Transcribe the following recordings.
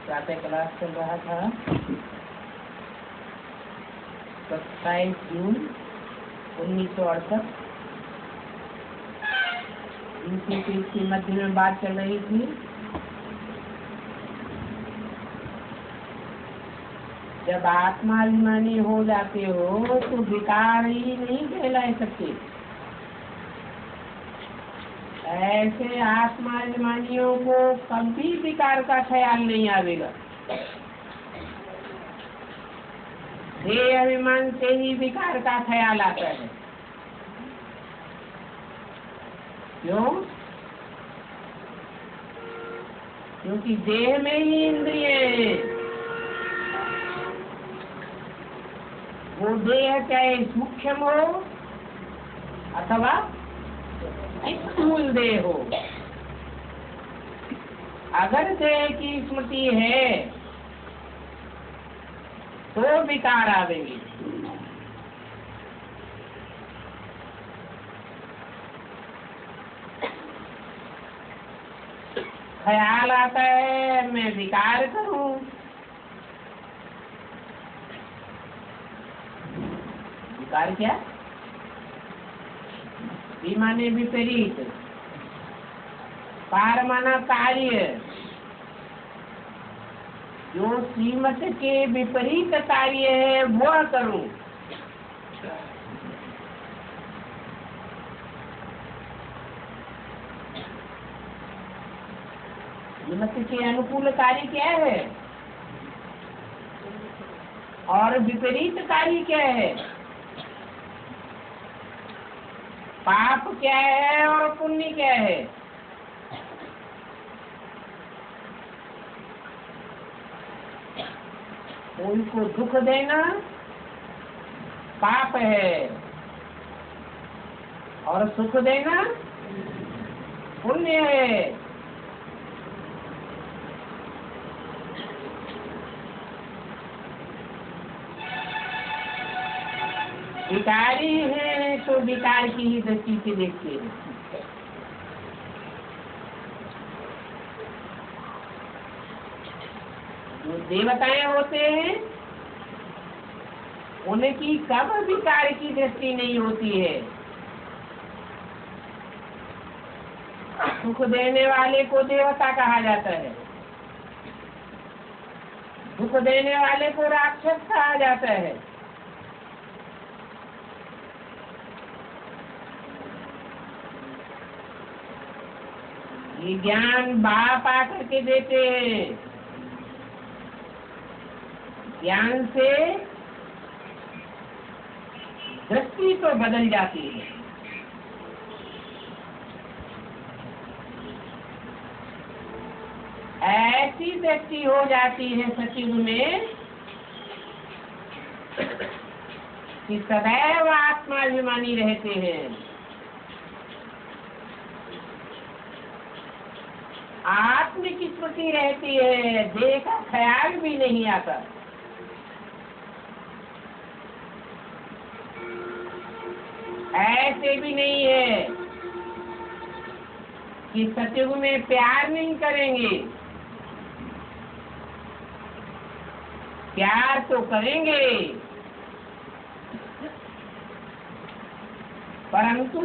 प्रातः क्लास चल रहा था 27 जून 1968। इनकी मध्य में बात चल रही थी। जब आत्माभिमानी हो जाते हो तो विकार ही नहीं कहलाए सकते। ऐसे आत्माभिमानियों को कभी विकार का ख्याल नहीं आवेगा। देह अभिमान से ही विकार का ख्याल आता है। क्यों? क्योंकि देह में ही इंद्रिय है। वो देह चाहे सूक्ष्म हो अथवा स्थूल देह हो, अगर देह की स्मृति है तो विकार आवेगी। ख्याल आता है मैं विकार करूं, विकार क्या? माने विपरीत, पार माना कार्य। जो सीमत के विपरीत कार्य है वह करूं। सीमत के अनुकूल कार्य क्या है और विपरीत कार्य क्या है? पाप क्या है और पुण्य क्या है? कोई को दुख देना पाप है और सुख देना पुण्य है। विकारी है तो विकार की ही दृष्टि से देखते हैं। जो देवताएं होते हैं उनकी कब विकार की दृष्टि नहीं होती है। सुख देने वाले को देवता कहा जाता है, दुख देने वाले को राक्षस कहा जाता है। ये ज्ञान बाप आकर के देते हैं। ज्ञान से दृष्टि तो बदल जाती है। ऐसी दृष्टि हो जाती है सचिव में कि सदैव आत्माभिमानी रहते हैं। आत्म की स्मृति रहती है, देह का ख्याल भी नहीं आता। ऐसे भी नहीं है कि सतयुग में प्यार नहीं करेंगे। प्यार तो करेंगे, परंतु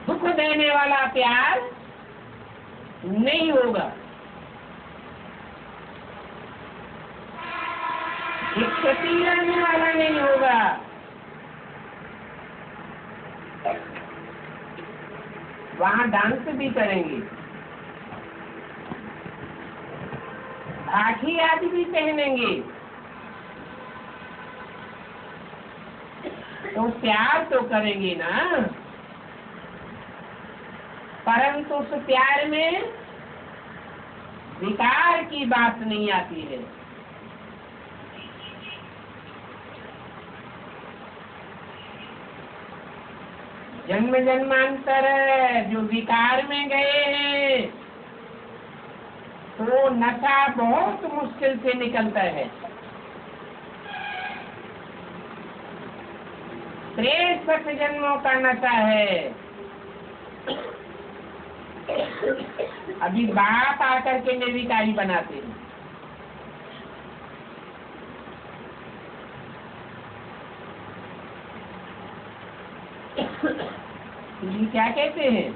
दुख देने वाला प्यार नहीं होगा। क्षति रहने वाला नहीं होगा। वहाँ डांस भी करेंगे, राखी आदि भी पहनेंगे, तो प्यार तो करेंगे ना। परंतु उस प्यार में विकार की बात नहीं आती है। जन्म जन्मांतर जो विकार में गए हैं तो नशा बहुत मुश्किल से निकलता है। 63 जन्मों का नशा है। अभी बाप आकर के निर्विकारी बनाते हैं। ये क्या कहते हैं?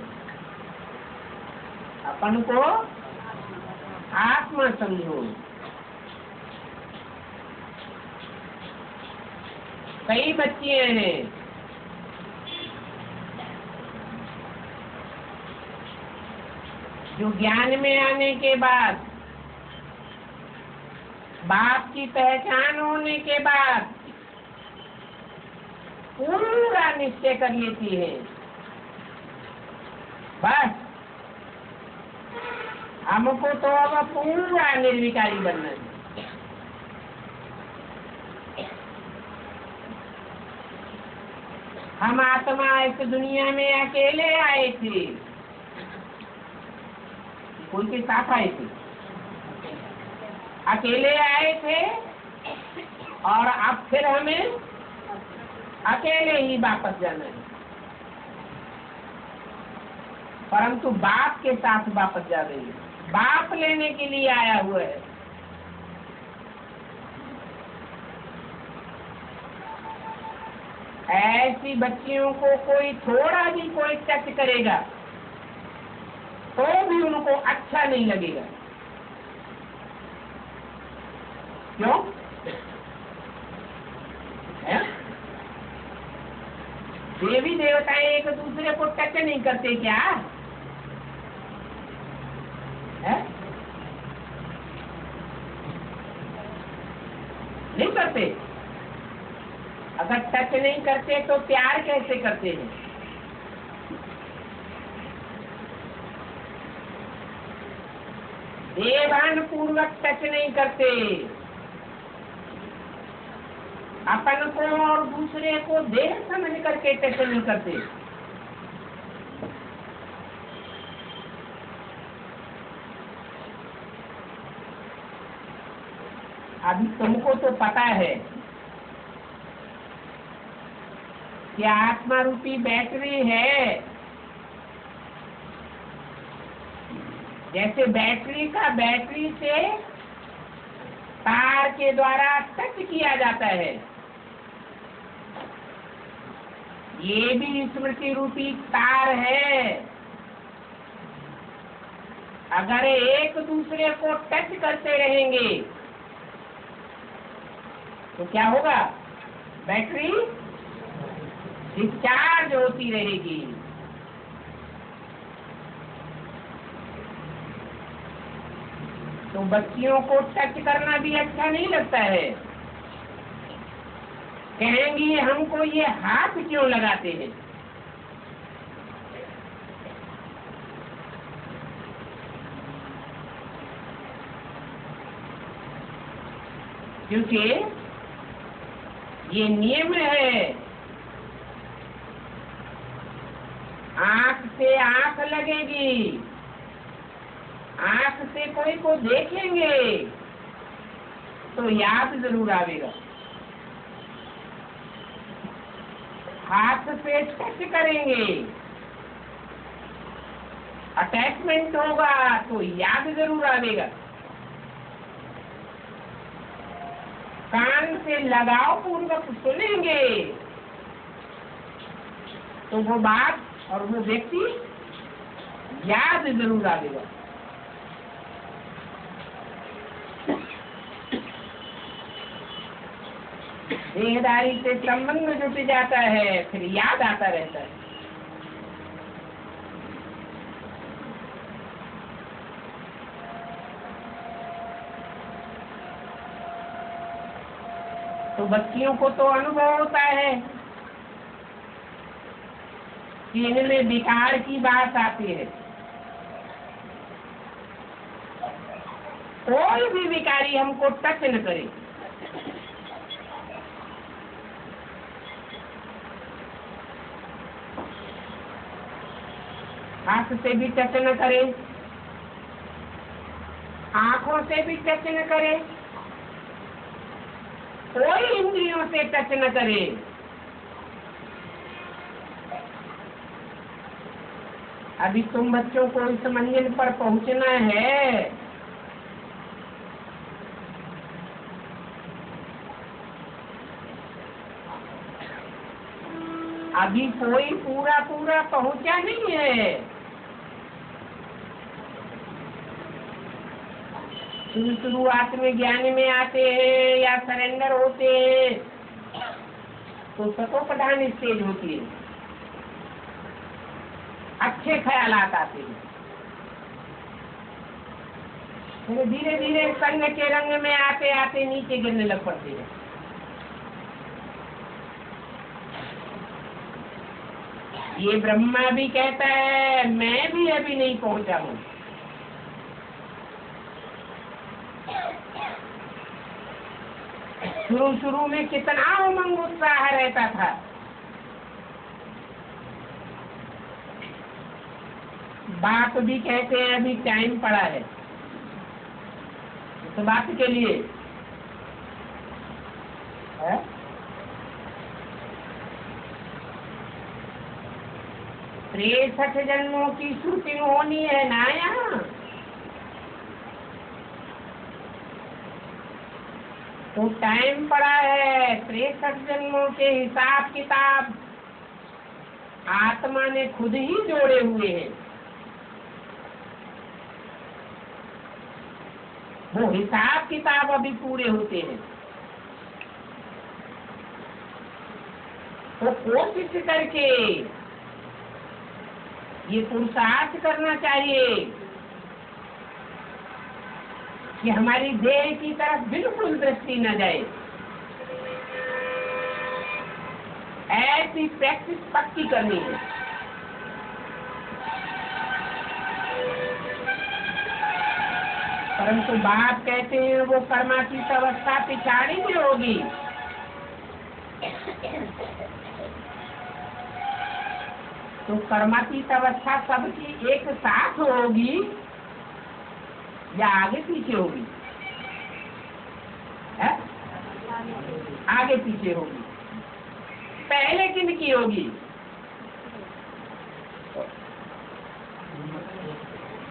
अपन को आत्मा समझो। कई बच्चे हैं जो ज्ञान में आने के बाद, बाप की पहचान होने के बाद पूरा निश्चय कर लेती है, बस हमको तो अब पूरा निर्विकारी बनना है। हम आत्मा इस दुनिया में अकेले आए थे, कोई के साथ आए थे, अकेले आए थे, और अब फिर हमें अकेले ही वापस जाना है। परंतु बाप के साथ वापस जा रही है, बाप लेने के लिए आया हुआ है। ऐसी बच्चियों को कोई थोड़ा भी कोई टच करेगा तो भी उनको अच्छा नहीं लगेगा। क्यों? देवी देवताएं एक दूसरे को टच नहीं करते क्या? है? नहीं करते। अगर टच नहीं करते तो प्यार कैसे करते हैं? देवान पूर्वक टच नहीं करते, अपन को और दूसरे को देह समझ करके टच नहीं करते। अभी तुमको तो पता है कि आत्मा रूपी बैटरी है। जैसे बैटरी से तार के द्वारा टच किया जाता है, ये भी स्मृति रूपी तार है। अगर एक दूसरे को टच करते रहेंगे तो क्या होगा? बैटरी डिस्चार्ज होती रहेगी। तो बच्चियों को टच करना भी अच्छा नहीं लगता है। कहेंगी हमको ये हाथ क्यों लगाते हैं? क्योंकि ये नियम है, आंख से आंख लगेगी, आंख से कोई को देखेंगे तो याद जरूर आवेगा, हाथ से टच करेंगे, अटैचमेंट होगा तो याद जरूर आवेगा, कान से लगाव पूर्वक सुनेंगे तो वो बात और वो व्यक्ति याद जरूर आवेगा। देहदारी से संबंध जुट जाता है, फिर याद आता रहता है। तो बच्चियों को तो अनुभव होता है कि इनमें विकार की बात आती है। कोई भी विकारी हमको टच न करे, हाथ से भी टच न करे, आंखों से भी टच न करे, कोई इंद्रियों से टच न करे, अभी तुम बच्चों को इस मंजिल पर पहुंचना है। अभी कोई पूरा पूरा पहुंचा नहीं है। शुरुआत में ज्ञान में आते हैं या सरेंडर होते हैं तो सतोप्रधान स्टेज होती है, अच्छे ख्यालात आते हैं। फिर धीरे धीरे संग के रंग में आते आते नीचे गिरने लग पड़ते हैं। ये ब्रह्मा भी कहता है मैं भी अभी नहीं पहुंचा हूं। शुरू में कितना उमंग उत्साह रहता था, बाप भी कहते हैं अभी टाइम पड़ा है। तो बाप के लिए है? 63 जन्मों की शूटिंग होनी है ना यहाँ। तो टाइम पड़ा है। 63 जन्मों के हिसाब किताब आत्मा ने खुद ही जोड़े हुए हैं। वो हिसाब किताब अभी पूरे होते हैं। तो कोशिश करके ये पुरुषार्थ करना चाहिए कि हमारी देह की तरफ बिल्कुल दृष्टि न जाए। ऐसी प्रैक्टिस पक्की करनी है। परंतु बाप कहते हैं वो कर्मातीत अवस्था पिछाड़ी में होगी। तो कर्मातीत अवस्था सबकी एक साथ होगी या आगे पीछे होगी? है? आगे पीछे होगी। पहले किन की होगी?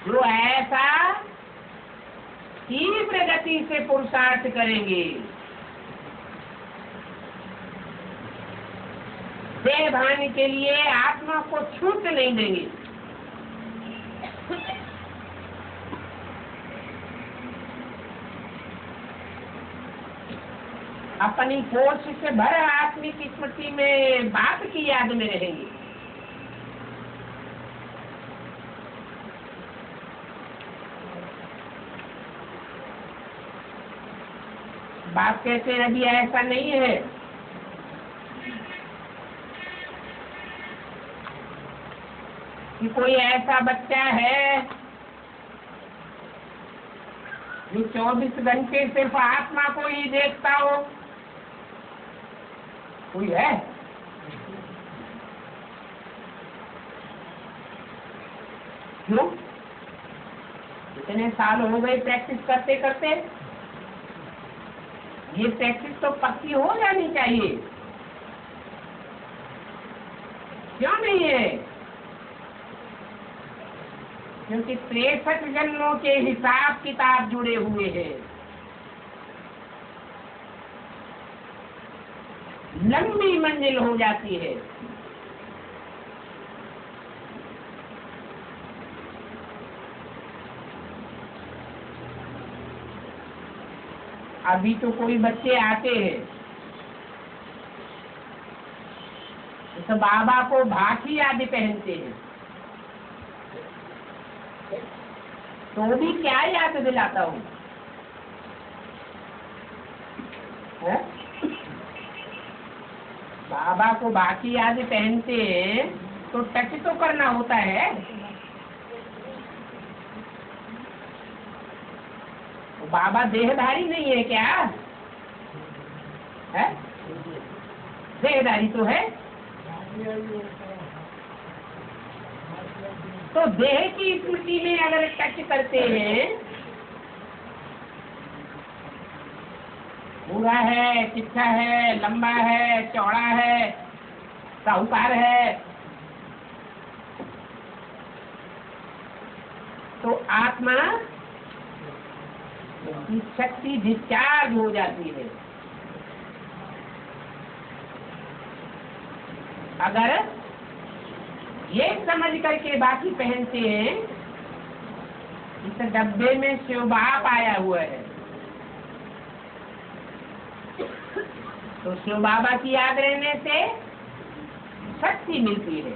जो ऐसा तीव्र गति से पुरुषार्थ करेंगे, देह भान के लिए आत्मा को छूट नहीं देंगे। अपनी कोशिश से भर आत्मिक स्मृति में बाप की याद में रहेंगे। बाप कहते हैं अभी ऐसा नहीं है। कि कोई ऐसा बच्चा है जो 24 घंटे सिर्फ आत्मा को ही देखता हो। कोई है? क्यों? इतने साल हो गए प्रैक्टिस करते करते। ये प्रैक्टिस तो पक्की हो जानी चाहिए। क्यों नहीं है? क्योंकि 63 जन्मों के हिसाब किताब जुड़े हुए हैं। लंबी मंजिल हो जाती है। अभी तो कोई बच्चे आते हैं तो बाबा को भाकी आदि पहनते हैं, तो भी क्या याद दिलाता हूँ? बाबा को बाकी आदि पहनते हैं तो टच तो करना होता है। तो बाबा देहधारी नहीं है क्या? है? देहधारी तो है। तो देह की स्मृति में अगर टच करते हैं, पूरा है, तिखा है, लंबा है, चौड़ा है, साहूकार है, तो आत्मा की शक्ति डिस्चार्ज हो जाती है। अगर ये समझ करके बाकी पहनते हैं, इस डब्बे में शिव बाप आया हुआ है, तो शिव बाबा की याद रहने से शक्ति मिलती है।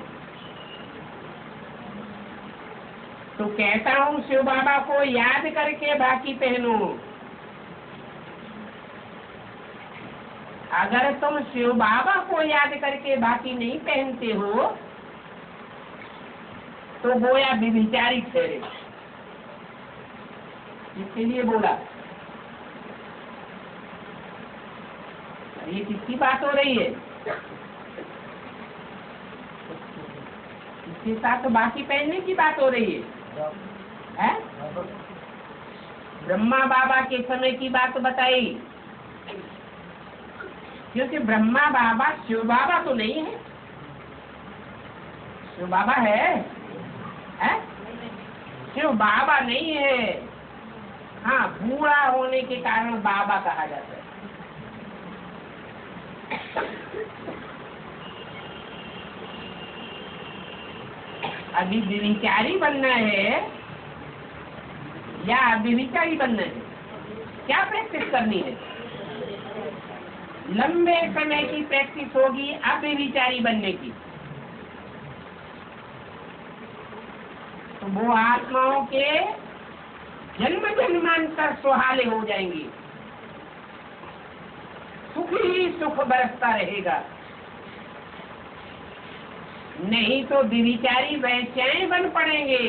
तो कहता हूँ शिव बाबा को याद करके बाकी पहनो। अगर तुम शिव बाबा को याद करके बाकी नहीं पहनते हो तो गोया व्यभिचारी ठहरे। इसके लिए बोला। ये किसकी बात हो रही है? इसके साथ तो बाकी पहनने की बात हो रही है? ब्रह्मा बाबा के समय की बात बताई, क्योंकि ब्रह्मा बाबा शिव बाबा तो नहीं है। शिव बाबा है? शिव बाबा नहीं है। हाँ, बूढ़ा होने के कारण बाबा कहा जाता है। अभी व्यभिचारी बनना है या व्यभिचारी बनना है? क्या प्रैक्टिस करनी है? लंबे समय की प्रैक्टिस होगी अव्यभिचारी बनने की। तो वो आत्माओं के जन्म जन्मांतर सुहाले हो जाएंगे, सुख ही सुख बरसता रहेगा। नहीं तो व्यभिचारी वैश्याएं बन पड़ेंगे।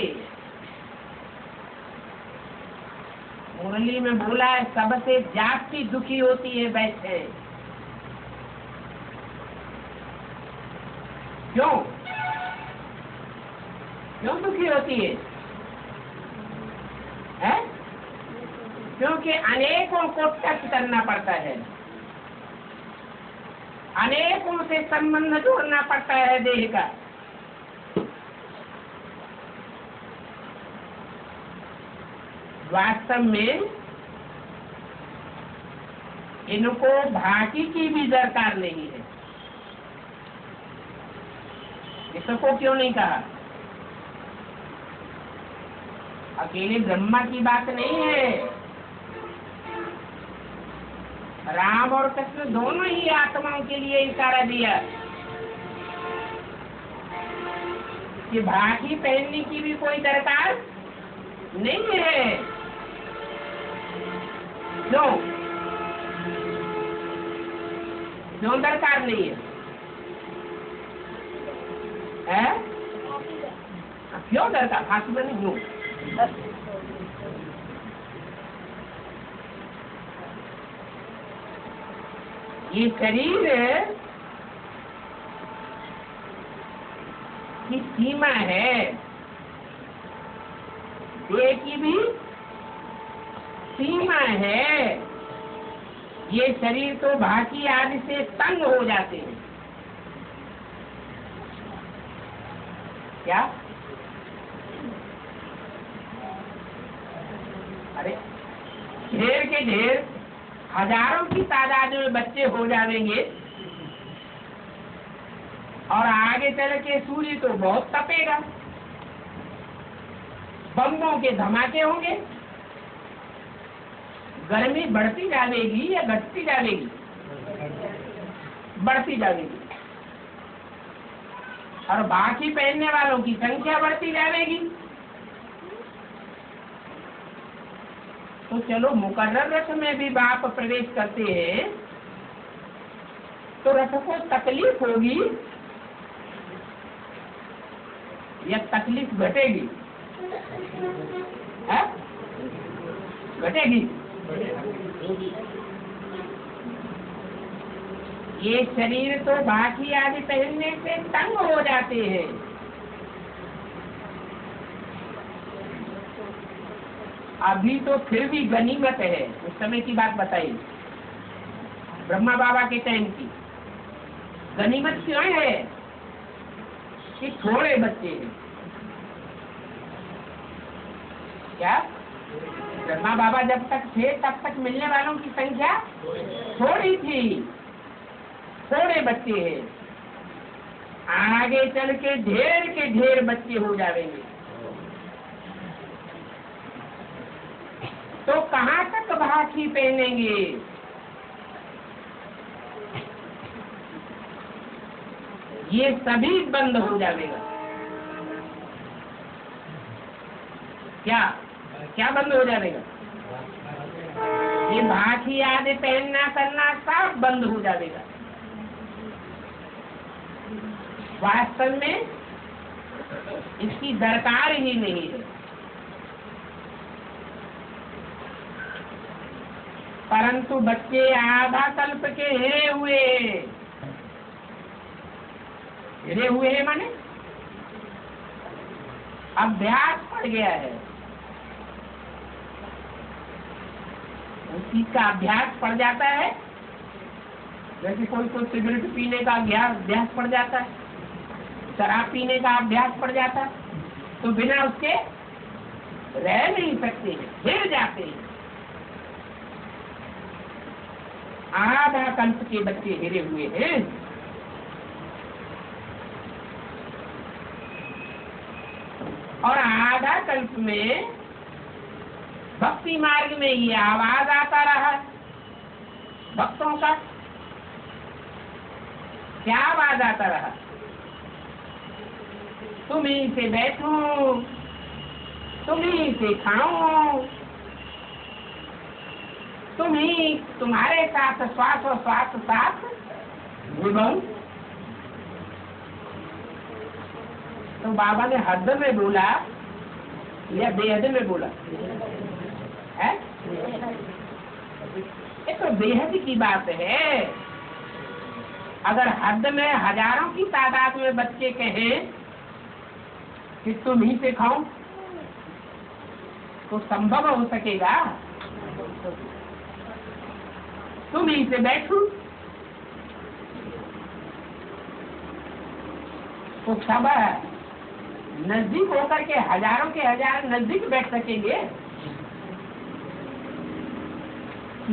मुरली में बोला है, सबसे जाति दुखी होती है वैश्याएं। क्यों दुखी होती है? क्योंकि अनेकों को टच करना पड़ता है, अनेकों से संबंध जोड़ना पड़ता है देह का। वास्तव में इनको भांति की भी दरकार नहीं है। इसको क्यों नहीं कहा? अकेले ब्रह्मा की बात नहीं है। राम और कृष्ण दोनों ही आत्माओं के लिए इशारा दिया कि भागी पहनने की भी कोई दरकार नहीं है। क्यों दरकार नहीं है? क्यों दरकार? फांसी में नहीं हूँ। ये शरीर की सीमा है, देह की भी सीमा है। ये शरीर तो भांति आदि से तंग हो जाते हैं। क्या? अरे ढेर के ढेर हजारों की तादाद में बच्चे हो जाएंगे और आगे चल के सूर्य तो बहुत तपेगा, बम्बों के धमाके होंगे, गर्मी बढ़ती जाएगी या घटती जाएगी? बढ़ती जाएगी। और बाकी पहनने वालों की संख्या बढ़ती जाएगी। तो चलो मुकर्रर रथ में भी बाप प्रवेश करते हैं तो रथ को तकलीफ होगी या तकलीफ घटेगी? घटेगी। ये शरीर तो बाकी आदि पहनने से तंग हो जाते हैं। अभी तो फिर भी गनीमत है। उस समय की बात बताई, ब्रह्मा बाबा के टाइम की गनीमत क्यों है कि थोड़े बच्चे हैं। क्या ब्रह्मा बाबा जब तक थे तब तक मिलने वालों की संख्या थोड़ी थी, थोड़े बच्चे हैं। आगे चल के ढेर बच्चे हो जाएंगे, तो कहाँ तक भाखी पहनेंगे? ये सभी बंद हो जाएगा। क्या क्या बंद हो जाएगा? ये भाखी आदि पहनना करना सब बंद हो जाएगा। वास्तव में इसकी दरकार ही नहीं है। परंतु बच्चे आधा कल्प के हिरे हुए हैं माने अभ्यास पड़ गया है, उस चीज का अभ्यास पड़ जाता है। जैसे कोई सिगरेट पीने का अभ्यास पड़ जाता है, शराब पीने का अभ्यास पड़ जाता है, तो बिना उसके रह नहीं सकते हैं, हिर जाते हैं। आधा कल्प के बच्चे हिरे हुए हैं। और आधा कल्प में भक्ति मार्ग में ये आवाज आता रहा भक्तों का। क्या आवाज आता रहा? तुम्हीं से बैठूं, तुम्हीं से खाऊं, तुम्हारे साथ श्वास और श्वास साथ निभाऊं। तो बाबा ने हद में बोला या बेहद में बोला है? ये तो बेहद की बात है। अगर हद में हजारों की तादाद में बच्चे कहें कि तुम ही से खाओ, तो संभव हो सकेगा? तुम ही से बैठो, तो सब नजदीक होकर के हजारों के हजार नजदीक बैठ सकेंगे।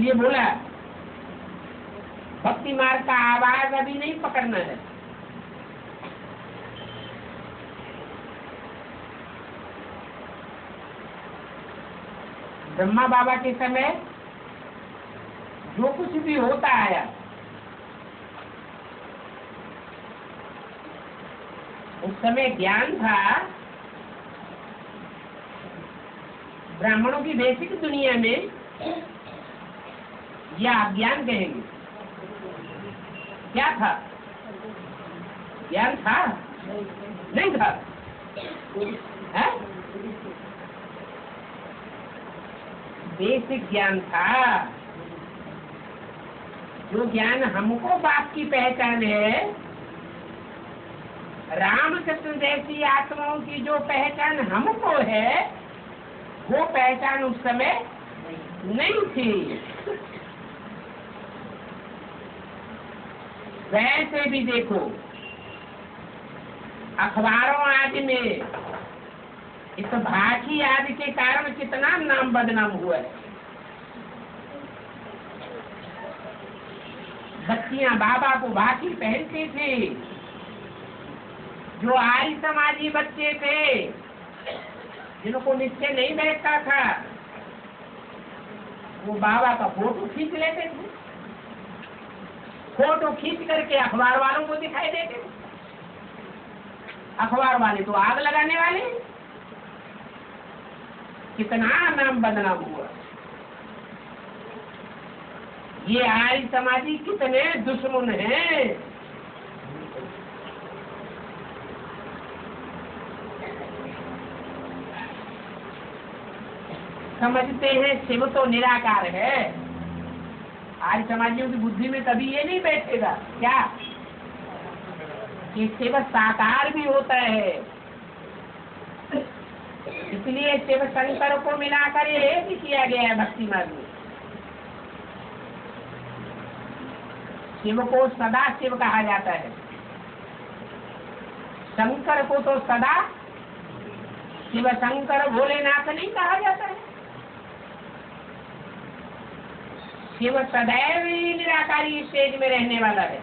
ये बोला भक्ति मार्ग का आवाज अभी नहीं पकड़ना है। ब्रह्मा बाबा के समय जो कुछ भी होता आया, उस समय ज्ञान था ब्राह्मणों की बेसिक दुनिया में, या अज्ञान कहेंगे। क्या था? ज्ञान था? नहीं था? है? बेसिक ज्ञान था। जो ज्ञान हमको बाप की पहचान है, रामकृष्ण जैसी आत्माओं की जो पहचान हमको है, वो पहचान उस समय नहीं थी। वैसे भी देखो, अखबारों आदि में इस भाखी आदि के कारण कितना नाम बदनाम हुआ है। बच्चियां बाबा को भाखी पहनती थी। जो आर्य समाजी बच्चे थे, जिनको निश्चय नहीं बैठता था, वो बाबा का फोटो खींच लेते थे। फोटो खींच करके अखबार वालों को दिखाई देते थे। अखबार वाले तो आग लगाने वाले। कितना नाम बदनाम हुआ। ये आर्य समाजी कितने दुश्मन हैं। समझते हैं शिव तो निराकार है। आर्य समाजियों की बुद्धि में कभी ये नहीं बैठेगा क्या कि शिव साकार भी होता है। इसलिए शिव शंकर को मिलाकर ये एक किया गया है भक्ति मार्ग में। शिव को सदा शिव कहा जाता है, शंकर को तो सदा शिव शंकर भोलेनाथ नहीं कहा जाता है। शिव सदैव ही निराकारी स्टेज में रहने वाला है।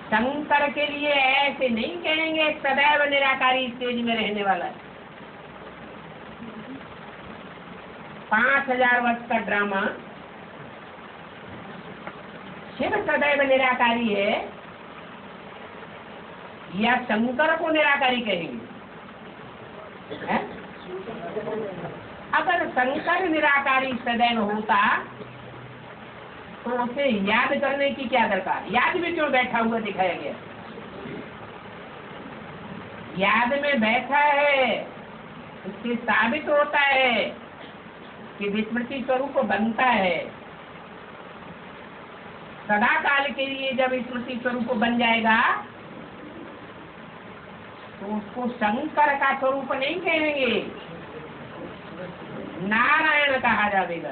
शंकर के लिए ऐसे नहीं कहेंगे सदैव निराकारी स्टेज में रहने वाला है। 5000 वर्ष का ड्रामा शिव सदैव निराकारी है या शंकर को निराकारी कहेंगे? है? अगर शंकर निराकारी सदैव होता तो उसे याद करने की क्या दरकार? याद में क्यों बैठा हुआ दिखाया गया? याद में बैठा है इससे साबित होता है कि विस्मृति स्वरूप बनता है। सदा काल के लिए जब स्मृति स्वरूप बन जाएगा तो उसको शंकर का स्वरूप नहीं कहेंगे, नारायण कहा जाएगा।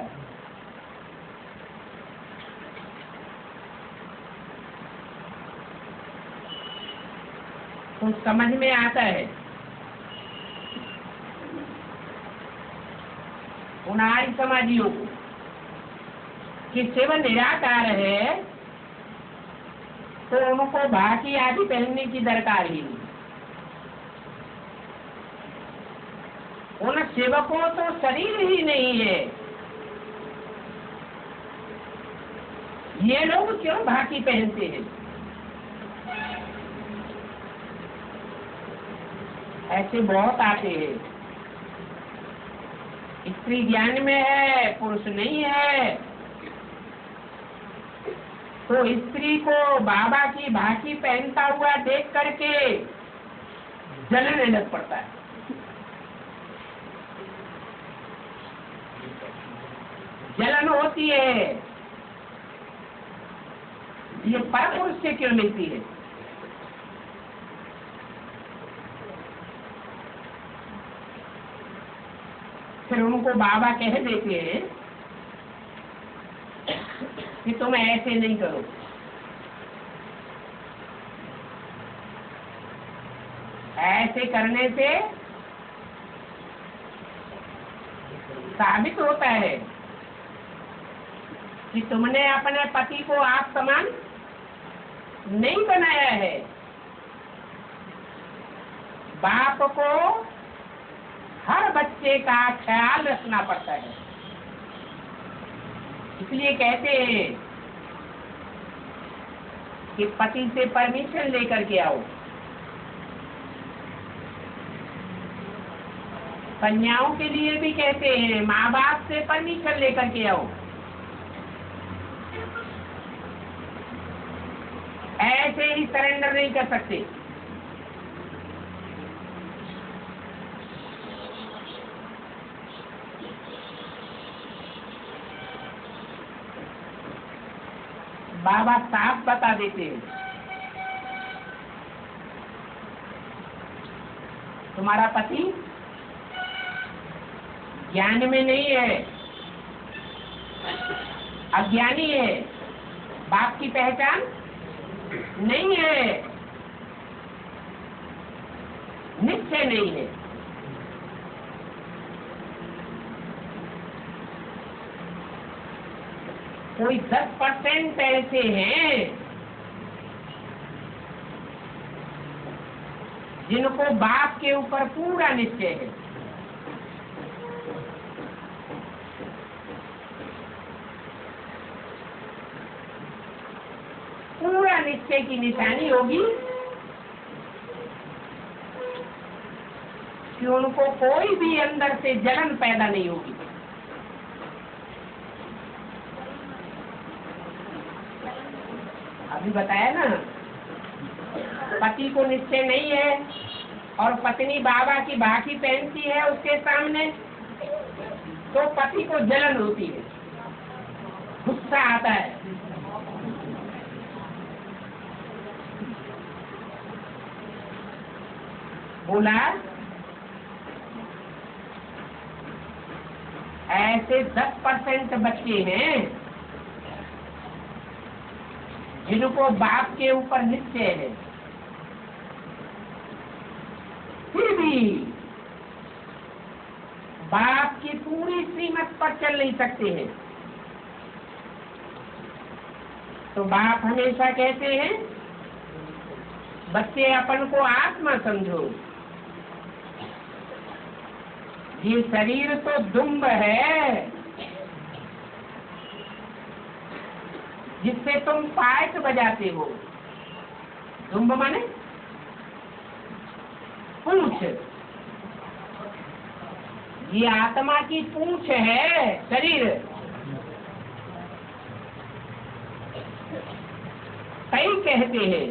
तो समझ में आता है उन आर्य समाजियों को कि शिव निराकार है तो उनको बाकी आदि पहनने की दरकार ही नहीं। उन शिव को तो शरीर ही नहीं है, ये लोग क्यों भाकी पहनते हैं? ऐसे बहुत आते हैं। स्त्री ज्ञान में है, पुरुष नहीं है, तो स्त्री को बाबा की भाकी पहनता हुआ देख करके जलने लग पड़ता है। जलन होती है। ये परपुरुष से क्यों मिलती है? फिर उनको बाबा कह देते हैं कि तुम ऐसे नहीं करो। ऐसे करने से साबित होता है कि तुमने अपने पति को आप समान नहीं बनाया है। बाप को हर बच्चे का ख्याल रखना पड़ता है। इसलिए कहते हैं कि पति से परमिशन लेकर के आओ। कन्याओं के लिए भी कहते हैं माँ बाप से परमिशन लेकर के आओ। ऐसे ही सरेंडर नहीं कर सकते। बाबा साफ बता देते हैं तुम्हारा पति ज्ञान में नहीं है, अज्ञानी है, बाप की पहचान नहीं है, निश्चय नहीं है। कोई 10% ऐसे हैं जिनको बाप के ऊपर पूरा निश्चय है। पूरा निश्चय की निशानी होगी कि उनको कोई भी अंदर से जलन पैदा नहीं होगी। अभी बताया ना, पति को निश्चय नहीं है और पत्नी बाबा की भाकी पहनती है उसके सामने, तो पति को जलन होती है, गुस्सा आता है। बोला ऐसे 10% बच्चे हैं जिनको बाप के ऊपर निश्चय है। भी बाप की पूरी श्रीमत पर चल नहीं सकते हैं। तो बाप हमेशा कहते हैं, बच्चे अपन को आत्मा समझो, ये शरीर तो दुम्ब है जिससे तुम पाइप बजाते हो। दुम्ब माने पूंछ, ये आत्मा की पूंछ है शरीर। कई कहते हैं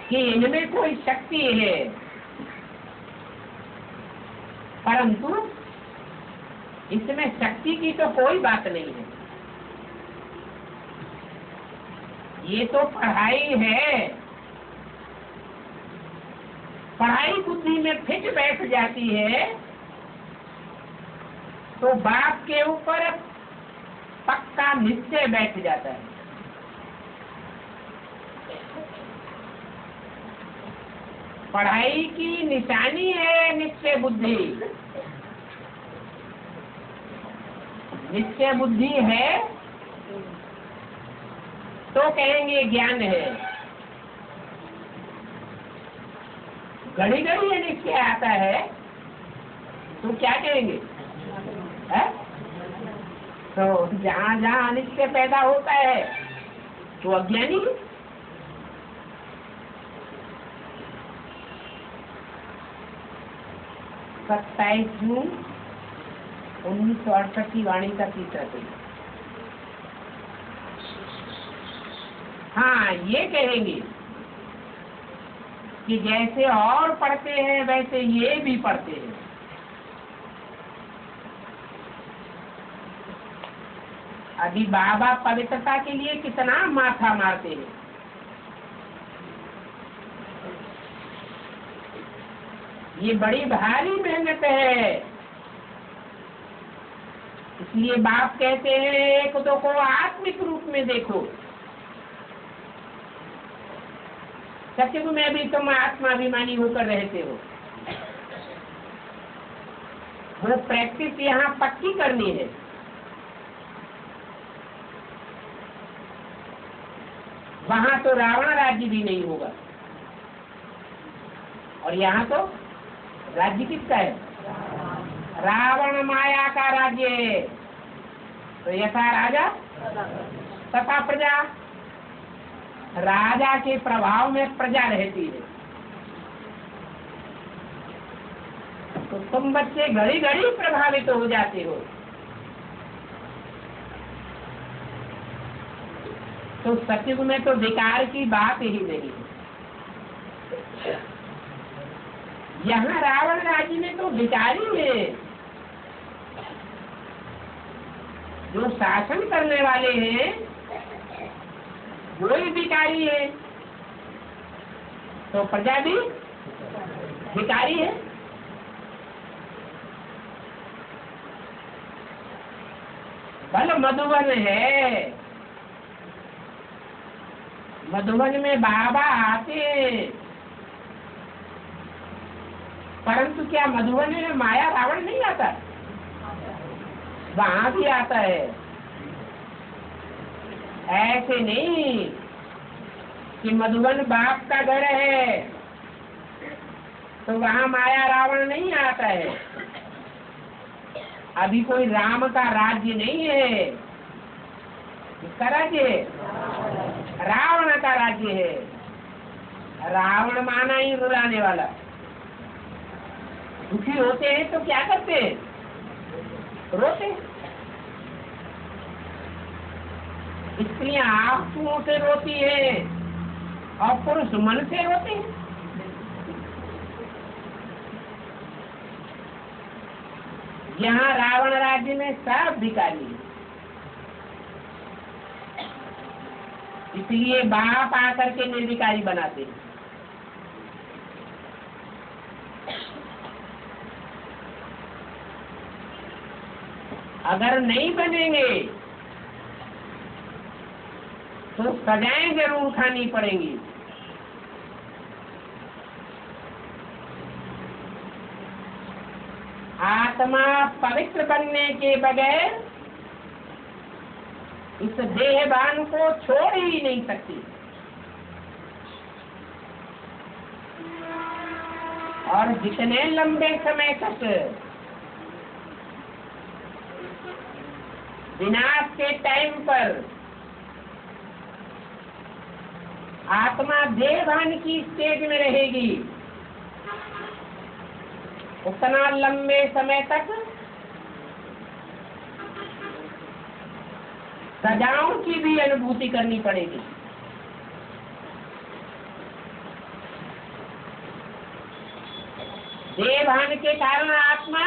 कि इनमें कोई शक्ति है, परंतु इसमें शक्ति की तो कोई बात नहीं है। ये तो पढ़ाई है, पढ़ाई बुद्धि में फिट बैठ जाती है तो बाप के ऊपर पक्का निश्चय बैठ जाता है। पढ़ाई की निशानी है निश्चय बुद्धि। निश्चय बुद्धि है तो कहेंगे ज्ञान है। घड़ी घड़ी ये निश्चय आता है तो क्या कहेंगे है? तो जहाँ जहाँ अनिश्चय पैदा होता है तो अज्ञानी। 27 जून 1968 की वाणी का तीसरा पेज। हाँ, ये कहेंगे कि जैसे और पढ़ते हैं वैसे ये भी पढ़ते हैं। अभी बाबा पवित्रता के लिए कितना माथा मारते हैं। ये बड़ी भारी मेहनत है। इसलिए बाप कहते हैं एक तो को आत्मिक रूप में देखो। सत्युग में भी तुम आत्माभिमानी होकर रहते हो। वो प्रैक्टिस यहाँ पक्की करनी है। वहां तो रावण राज्य भी नहीं होगा और यहाँ तो राज्य किसका है? रावण माया का राज्य है। तो यथा राजा तथा प्रजा, राजा के प्रभाव में प्रजा रहती है। तो तुम बच्चे घड़ी घड़ी प्रभावित हो जाते हो। तो सत्युग में तो विकार की बात ही नहीं है। यहाँ रावण राज्य में तो विकारी है। जो शासन करने वाले हैं वो ही विकारी है, तो प्रजा भी विकारी है। बल मधुबन है। मधुबन में बाबा आते हैं, परंतु क्या मधुबन में माया रावण नहीं आता? वहां भी आता है। ऐसे नहीं कि मधुबन बाप का घर है तो वहां माया रावण नहीं आता है। अभी कोई राम का राज्य नहीं है। किसका राज्य है? रावण का राज्य है। रावण माना ही रुलाने वाला। दुखी होते हैं तो क्या करते हैं? रोते। स्त्रियां आंसुओं से रोती है और पुरुष मन से रोते हैं। यहाँ रावण राज्य में सब भिखारी है। इसलिए बाप आकर के निर्विकारी बनाते हैं। अगर नहीं बनेंगे तो सजाएं जरूर खानी पड़ेंगी। आत्मा पवित्र बनने के बगैर इस देहभान को छोड़ ही नहीं सकती। और जितने लंबे समय तक विनाश के टाइम पर आत्मा देहभान की स्टेज में रहेगी, उतना लंबे समय तक सजाओं की भी अनुभूति करनी पड़ेगी। देहभान के कारण आत्मा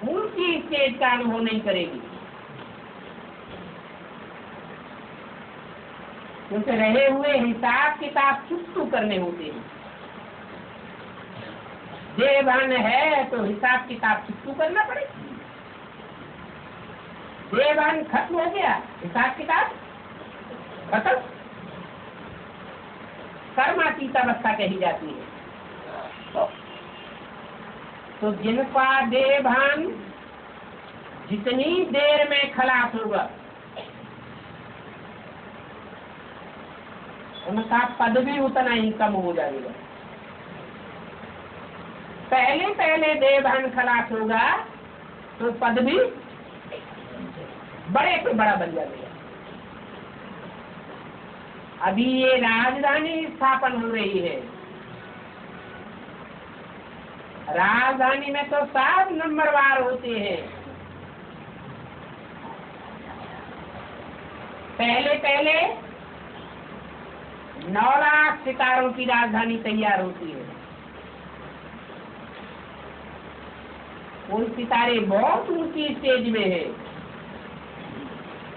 उनकी स्टेज का अनुभव नहीं करेगी, उनसे रहे हुए हिसाब किताब चुकतू करने होते हैं। देहभान है तो हिसाब किताब चुकतू करना पड़ेगा। देहभान खत्म हो गया, हिसाब किताब खत्म, कर्मातीत अवस्था कही जाती है। तो जिनका देहभान जितनी देर में खलास होगा, उनका पद भी उतना ही कम हो जाएगा। पहले पहले देहभान खलास होगा तो पद भी बड़े से बड़ा बन जाएगा। अभी ये राजधानी स्थापन हो रही है, राजधानी में तो 7 नंबरवार होते हैं। पहले पहले 9 लाख सितारों की राजधानी तैयार होती है। कोई सितारे बहुत ऊंची स्टेज में है,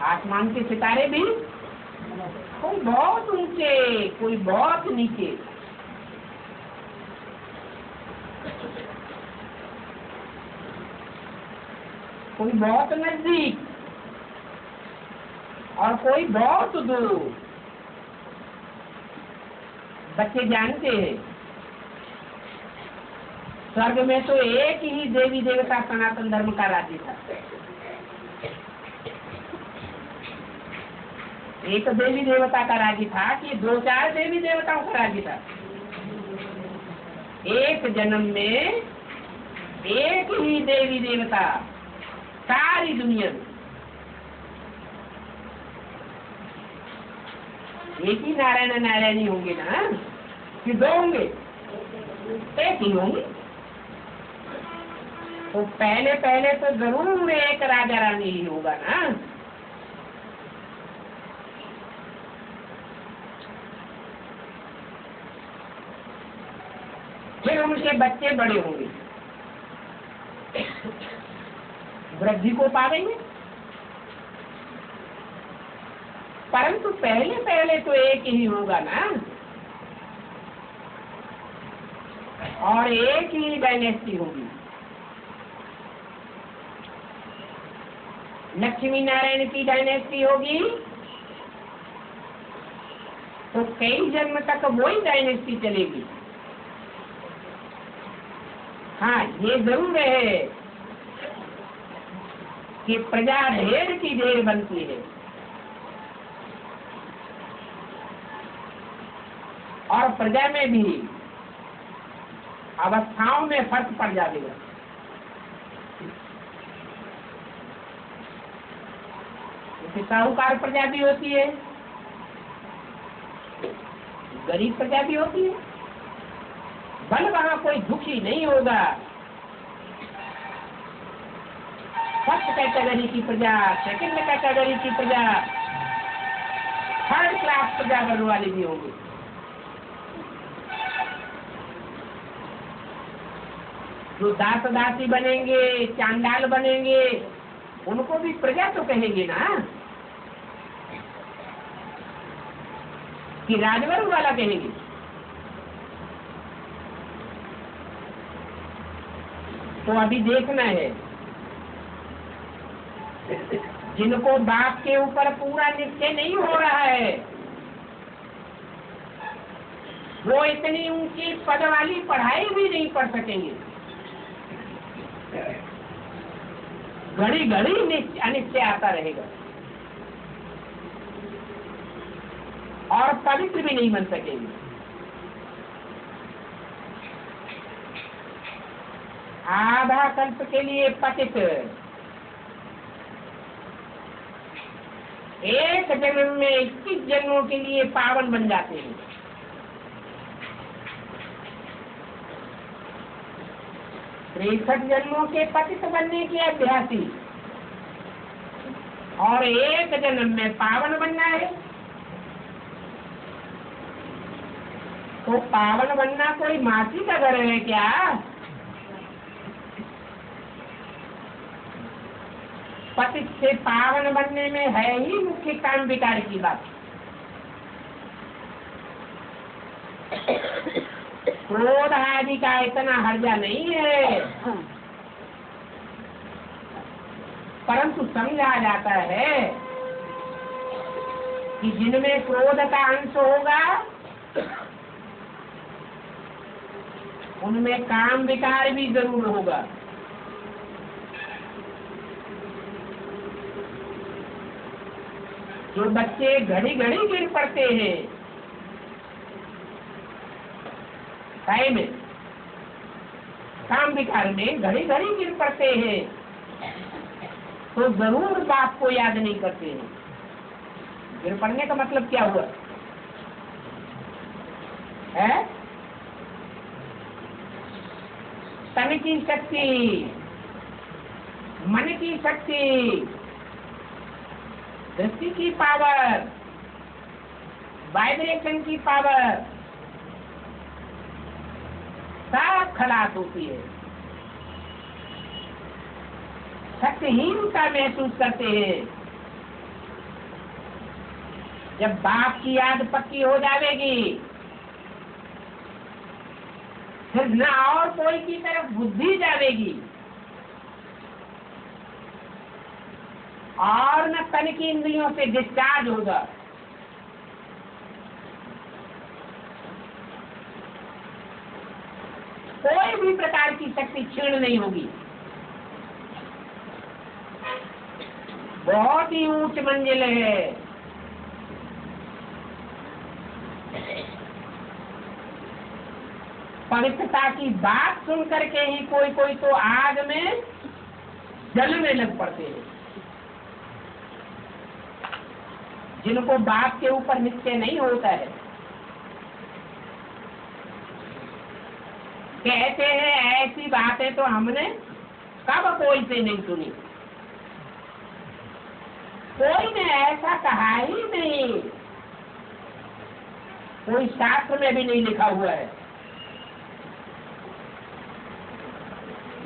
आसमान के सितारे भी कोई बहुत ऊंचे, कोई बहुत नीचे। कोई बहुत नजदीक और कोई बहुत दूर। बच्चे जानते हैं स्वर्ग में तो एक ही देवी देवता सनातन धर्म का राज्य था। एक देवी देवता का राज्य था कि 2-4 देवी देवताओं का राज्य था। एक जन्म में एक ही देवी देवता सारी दुनिया में। एक ही नारायण नारायणी होंगे ना कि 2 होंगे? एक ही होंगे। तो पहले पहले तो जरूर एक राजा रानी ही होगा ना। फिर उनके बच्चे बड़े होंगे, वृद्धि को पावेंगे। परंतु पहले पहले तो एक ही होगा ना, और एक ही डायनेस्टी होगी। लक्ष्मी नारायण की डायनेस्टी होगी तो कई जन्म तक वही डायनेस्टी चलेगी। हाँ, ये जरूर है कि प्रजा ढेर की ढेर बनती है और प्रजा में भी अवस्थाओं में फर्क पड़ जाएगा। जैसे साहूकार प्रजा भी होती है, गरीब प्रजा भी होती है। बल वहां कोई दुखी नहीं होगा। फर्स्ट कैटेगरी की प्रजा, सेकंड कैटेगरी की प्रजा, थर्ड क्लास प्रजा बनने वाले भी होंगे। जो दास दासी बनेंगे, चांडाल बनेंगे, उनको भी प्रजा तो कहेंगे ना, कि राजवर्ग वाला कहेंगे। तो अभी देखना है, जिनको बाप के ऊपर पूरा निश्चय नहीं हो रहा है, वो इतनी ऊंची पद वाली पढ़ाई भी नहीं पढ़ सकेंगे। घड़ी घड़ी अनिश्चय आता रहेगा और पवित्र भी नहीं बन सकेगी। आधा कल्प के लिए पतित, एक जन्म में 21 जन्मों के लिए पावन बन जाते हैं। तिरसठ जन्मों के पतित बनने के अभ्यासी और एक जन्म में पावन बनना है। तो पावन बनना कोई मासी का घर है क्या? पतित से पावन बनने में है ही मुख्य काम विकार की बात। क्रोध आदि का इतना हर्जा नहीं है, परंतु समझा जाता है कि जिनमें क्रोध का अंश होगा उनमें काम विकार भी जरूर होगा। जो बच्चे घड़ी घड़ी गिर पड़ते हैं काय में, काम विकार में घड़ी घड़ी गिर पड़ते हैं, तो जरूर बाप को याद नहीं करते हैं। गिर पड़ने का मतलब क्या हुआ है? तन की शक्ति, मन की शक्ति, दृष्टि की पावर, वाइब्रेशन की पावर सब खलास होती है। शक्तिहीनता महसूस करते हैं। जब बाप की याद पक्की हो जाएगी फिर न और कोई की तरफ बुद्धि जाएगी और न तन की इंद्रियों से डिस्चार्ज होगा। कोई भी प्रकार की शक्ति क्षीण नहीं होगी। बहुत ही ऊंच मंजिल है। पवित्रता की बात सुन करके ही कोई कोई तो आग में जलने लग पड़ते हैं। जिनको बाप के ऊपर निश्चय नहीं होता है, कहते हैं ऐसी बातें तो हमने कब कोई से नहीं सुनी। कोई ने ऐसा कहा ही नहीं, कोई शास्त्र में भी नहीं लिखा हुआ है।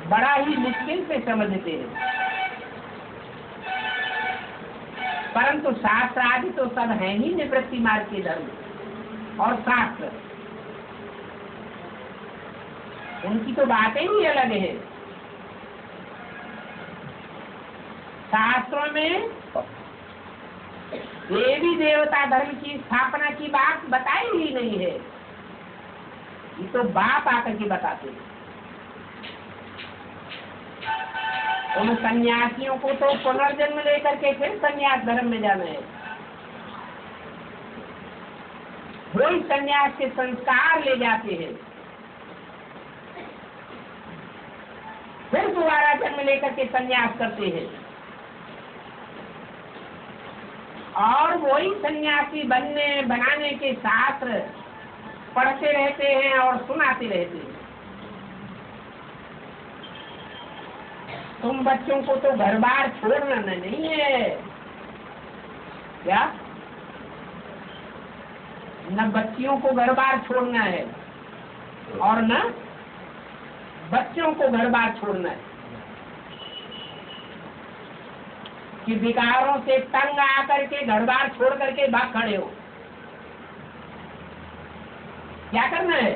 बड़ा ही मुश्किल से समझते हैं, परंतु शास्त्र आदि तो सब है ही निवृत्ति मार्ग के धर्म और शास्त्र, उनकी तो बातें ही अलग है। शास्त्रों में देवी देवता धर्म की स्थापना की बात बताई ही नहीं है। ये तो बाप आकर के बताते हैं। उन सन्यासियों को तो पुनर्जन्म लेकर के फिर सन्यास धर्म में जाना है। वही सन्यास के संस्कार ले जाते हैं, फिर दोबारा जन्म लेकर के सन्यास करते हैं और वही सन्यासी बनाने के शास्त्र पढ़ते रहते हैं और सुनाते रहते हैं। तुम बच्चों को तो घर बार छोड़ना नहीं है क्या? न बच्चियों को घर बार छोड़ना है और न बच्चों को घर बार छोड़ना है कि विकारों से तंग आकर के घर बार छोड़ करके भाग खड़े हो। क्या करना है?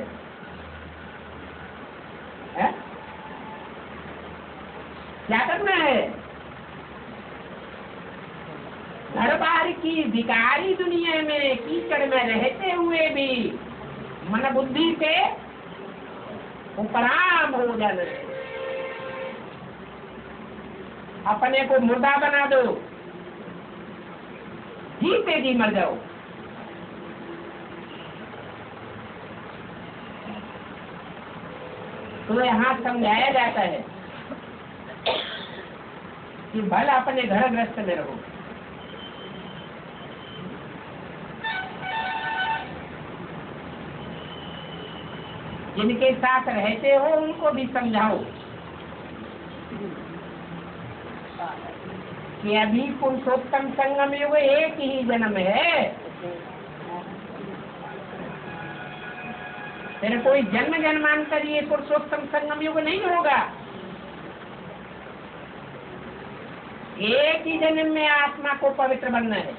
क्या करना है? घर बार की विकारी दुनिया में कीचड़ में रहते हुए भी मन बुद्धि से उपराम हो जाना है। अपने को मुर्दा बना दो, जीते जी मर जाओ। तो यहाँ समझाया जाता है कि भले अपने घर गृहस्थ में रहो, जिनके साथ रहते हो उनको भी समझाओ कि अभी पुरुषोत्तम संगम युग एक ही जन्म है, फिर कोई जन्म जन्मांतर ये पुरुषोत्तम संगम युग नहीं होगा। एक ही जन्म में आत्मा को पवित्र बनना है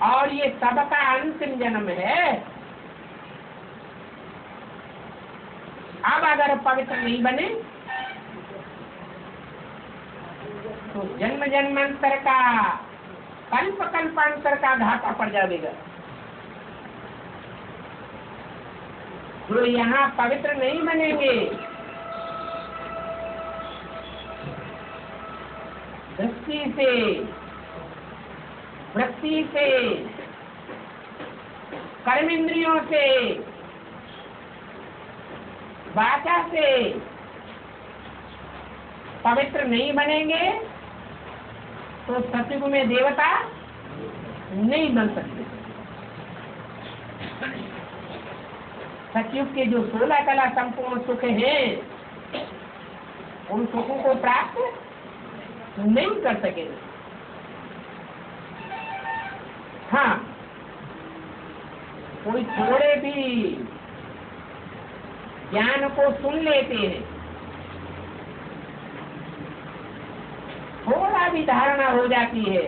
और ये सबका अंतिम जन्म है। अब अगर पवित्र नहीं बने तो जन्म जन्मांतर का कल्प कल्पांतर का घाटा पड़ जाएगा। जो यहाँ पवित्र नहीं बनेंगे, दृष्टि से, वृत्ति से, कर्मेंद्रियों से, वाचा से पवित्र नहीं बनेंगे तो सतयुग में देवता नहीं बन सकते। सतयुग के जो 16 कला संपूर्ण सुख हैं, उन सुखों को प्राप्त नहीं कर सकेंगे। हाँ, कोई थोड़े भी ज्ञान को सुन लेते हैं, थोड़ा भी धारणा हो जाती है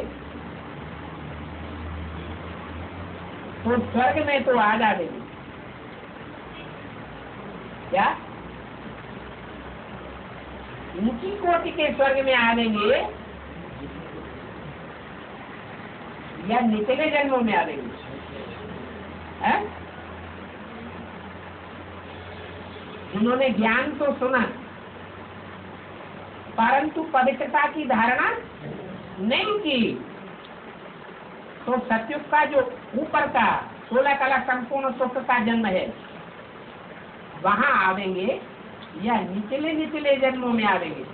तो स्वर्ग में तो आ जाएगी। क्या ऊंची कोटि के स्वर्ग में आ जाएंगे या निचले जन्मों में आ जाएंगे? उन्होंने ज्ञान तो सुना परंतु पवित्रता की धारणा नहीं की, तो सतयुग का जो ऊपर का 16 कला संपूर्ण सुख का जन्म है वहां आवेंगे या निचले निचले जन्मों में आवेंगे?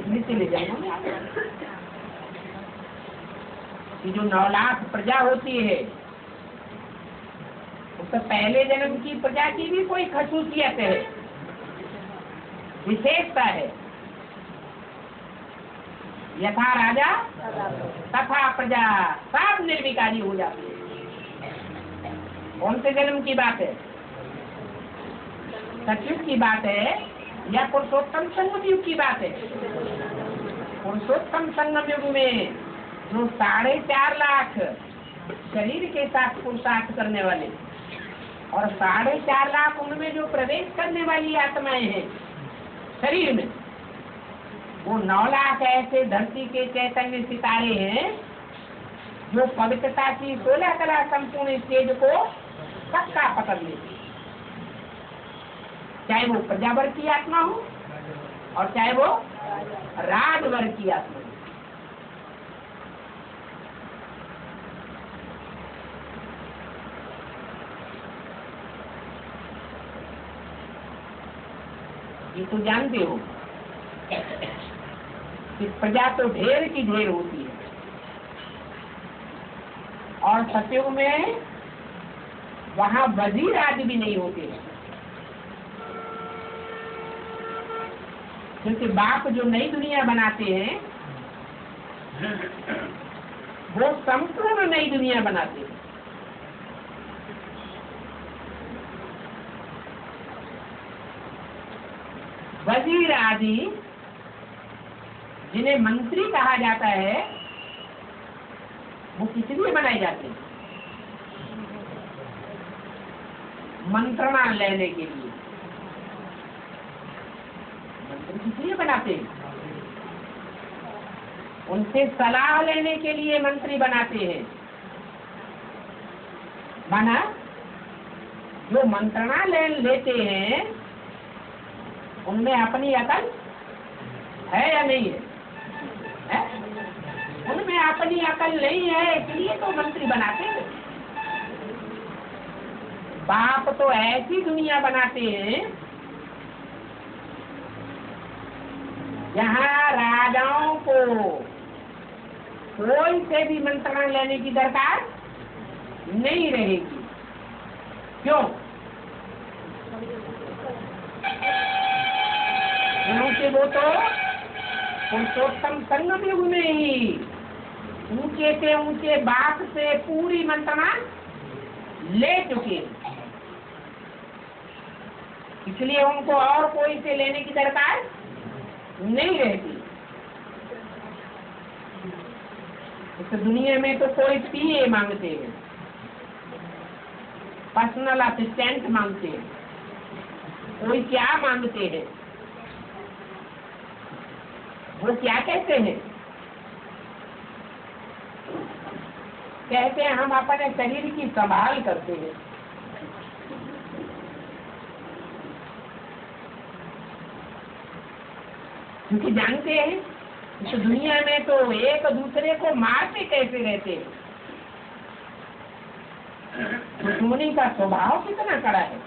निचले जन्मों में आवेंगे। ये जो 9 लाख प्रजा होती है तो पहले जन्म की प्रजा की भी कोई खसूसियत है, विशेषता है। यथा राजा तथा प्रजा सब निर्विकारी हो जाती है। कौन से जन्म की बात है? सतयुग की बात है या पुरुषोत्तम संगम युग की बात है? पुरुषोत्तम संगम युग में जो 4.5 लाख शरीर के साथ पुरुषार्थ करने वाले और 4.5 लाख उनमें जो प्रवेश करने वाली आत्माएं हैं शरीर में, वो 9 लाख ऐसे धरती के चैतन्य सितारे हैं जो पवित्रता की 16 कला संपूर्ण स्टेज को पक्का पकड़ लेते, चाहे वो प्रजावर की आत्मा हो और चाहे वो राजवर की आत्मा हो। ये तो जानते हो कि प्रजा तो ढेर की ढेर होती है और सतयुग में वहां वजीर आदि भी नहीं होते हैं, क्योंकि बाप जो नई दुनिया बनाते हैं वो संपूर्ण नई दुनिया बनाते हैं। वजीर आदि जिन्हें मंत्री कहा जाता है वो किस लिए बनाए जाते हैं? मंत्रणा लेने के लिए। मंत्री किस लिए बनाते हैं? उनसे सलाह लेने के लिए मंत्री बनाते हैं। माना जो मंत्रणा लेते हैं उनमें अपनी अकल है या नहीं है? अपनी अकल नहीं है, इसलिए तो मंत्री बनाते हैं। बाप तो ऐसी दुनिया बनाते हैं जहाँ राजाओं को कोई से भी मंत्रणा लेने की दरकार नहीं रहेगी। क्यों? क्योंकि वो तो पुरुषोत्तम संगम युग में ही ऊंचे से ऊंचे बाप से पूरी मंत्रणा ले चुके, इसलिए उनको और कोई से लेने की दरकार नहीं रहती। इस दुनिया में तो कोई पीए मांगते हैं, पर्सनल असिस्टेंट मांगते हैं, कोई क्या मांगते हैं, वो क्या कहते हैं? कहते हैं हम अपने शरीर की संभाल करते हैं। क्योंकि जानते हैं इस दुनिया में तो एक दूसरे को मारते कैसे रहते हैं। दुश्मनी का स्वभाव कितना कड़ा है।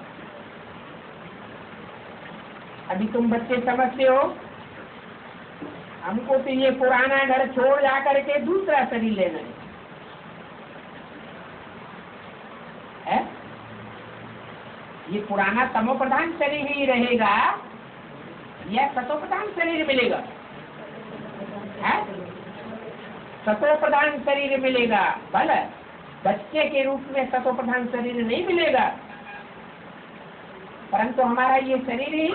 अभी तुम बच्चे समझते हो, हमको तो ये पुराना घर छोड़ जा करके दूसरा शरीर लेना है? ये पुराना तमो प्रधान शरीर ही रहेगा या सतो प्रधान शरीर मिलेगा? सतो प्रधान शरीर मिलेगा। भले बच्चे के रूप में सतो प्रधान शरीर नहीं मिलेगा, परंतु हमारा ये शरीर ही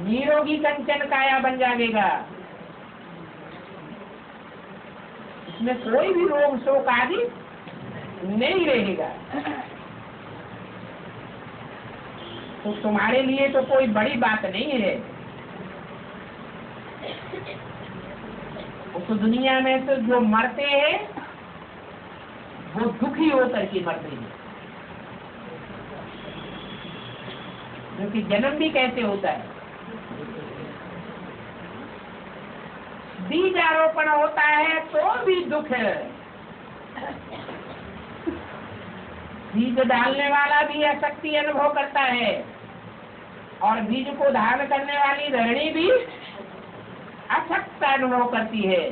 निरोगी कंचन काया बन जाएगा। इसमें कोई भी रोग शोक आदि नहीं रहेगा। तो तुम्हारे लिए तो कोई बड़ी बात नहीं है। उस दुनिया में तो जो मरते हैं वो दुखी होकर के मरते हैं। क्योंकि जन्म भी कैसे होता है? बीज आरोपण होता है तो भी दुख है। बीज डालने वाला भी आसक्ति अनुभव करता है और बीज को धारण करने वाली धरणी भी आसक्त अनुभव करती है।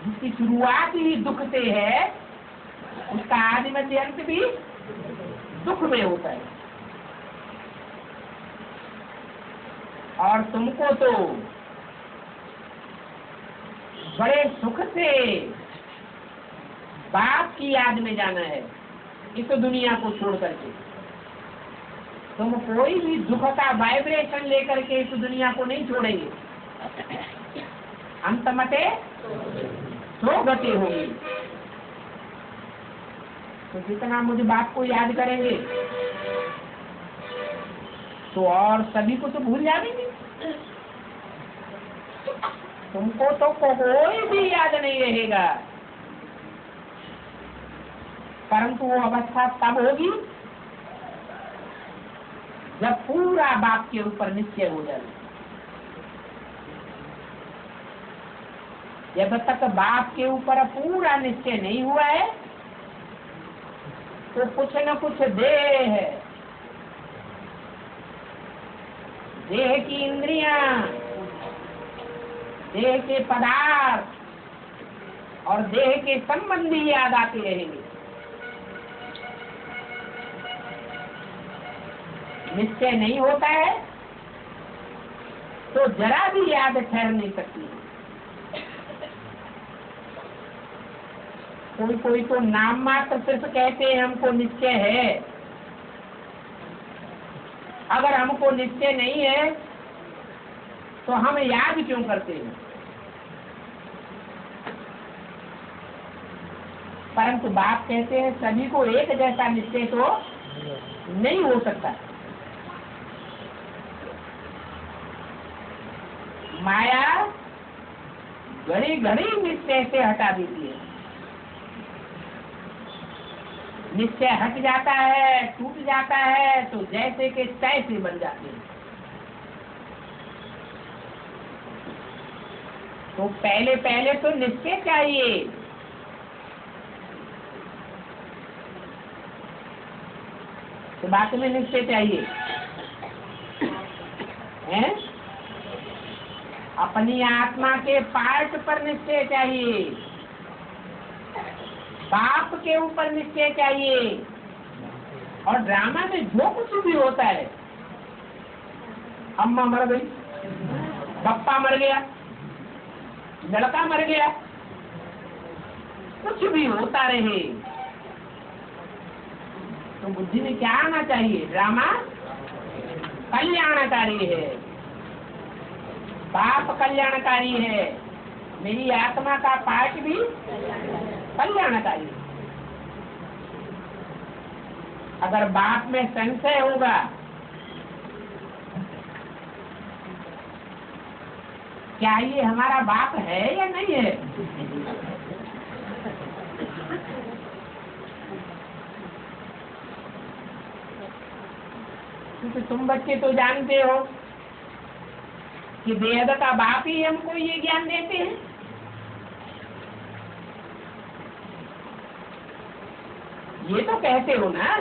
जिसकी शुरुआत ही दुख से है, उसका आदि मध्य अंत भी दुख में होता है। और तुमको तो बड़े सुख से बाप की याद में जाना है इस दुनिया को छोड़ करके। तुम कोई भी दुख का वाइब्रेशन लेकर के इस दुनिया को नहीं छोड़ेंगे। अंत मते सो गति होगी। तो जितना मुझे बाप को याद करेंगे तो और सभी को तो भूल जाएंगे। तुमको तो कोई भी याद नहीं रहेगा, परंतु वो अवस्था तब होगी जब पूरा बाप के ऊपर निश्चय हो जाए। जब तक बाप के ऊपर पूरा निश्चय नहीं हुआ है तो कुछ न कुछ देह है, देह की इंद्रियां, देह के पदार्थ और देह के संबंधी याद आते रहेंगे। निश्चय नहीं होता है तो जरा भी याद ठहर नहीं सकती। कोई कोई तो नाम मात्र सिर्फ कहते हैं हमको निश्चय है। अगर हमको निश्चय नहीं है तो हम याद क्यों करते हैं? परंतु बाप कहते हैं सभी को एक जैसा निश्चय तो नहीं हो सकता। माया घड़ी घड़ी निश्चय से हटा देती है। निश्चय हट जाता है, टूट जाता है तो जैसे के तैसे बन जाते हैं। तो पहले पहले तो निश्चय चाहिए। तो बात में निश्चय चाहिए है? अपनी आत्मा के पार्ट पर निश्चय चाहिए, बाप के ऊपर निश्चय चाहिए। और ड्रामा में जो कुछ भी होता है, अम्मा मर गई, पप्पा मर गया, लड़का मर गया, कुछ भी होता रहे, तो बुद्धि में क्या आना चाहिए? ड्रामा कल्याणकारी है, बाप कल्याणकारी है, मेरी आत्मा का पार्ट भी कल्याणकारी है। अगर बाप में संशय होगा, क्या ये हमारा बाप है या नहीं है? क्योंकि तुम बच्चे तो जानते हो कि वेद का बाप ही हमको ये ज्ञान देते हैं। ये तो कहते हो ना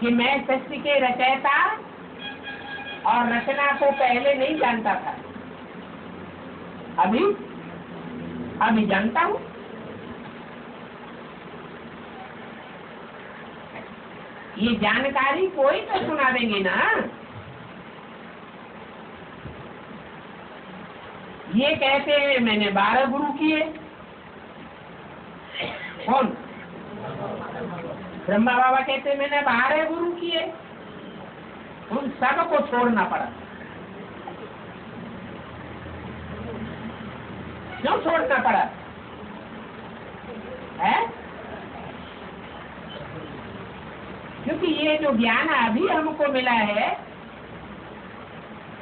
कि मैं सृष्टि के रचयिता और रचना को पहले नहीं जानता था, अभी जानता हूँ। ये जानकारी कोई तो सुना देंगे ना। ये कहते हैं मैंने 12 गुरु किए। कौन? ब्रह्मा बाबा कहते मैंने 12 गुरु किए। उन सबको छोड़ना पड़ा। क्यों छोड़ना पड़ा है? क्योंकि ये जो ज्ञान अभी हमको मिला है,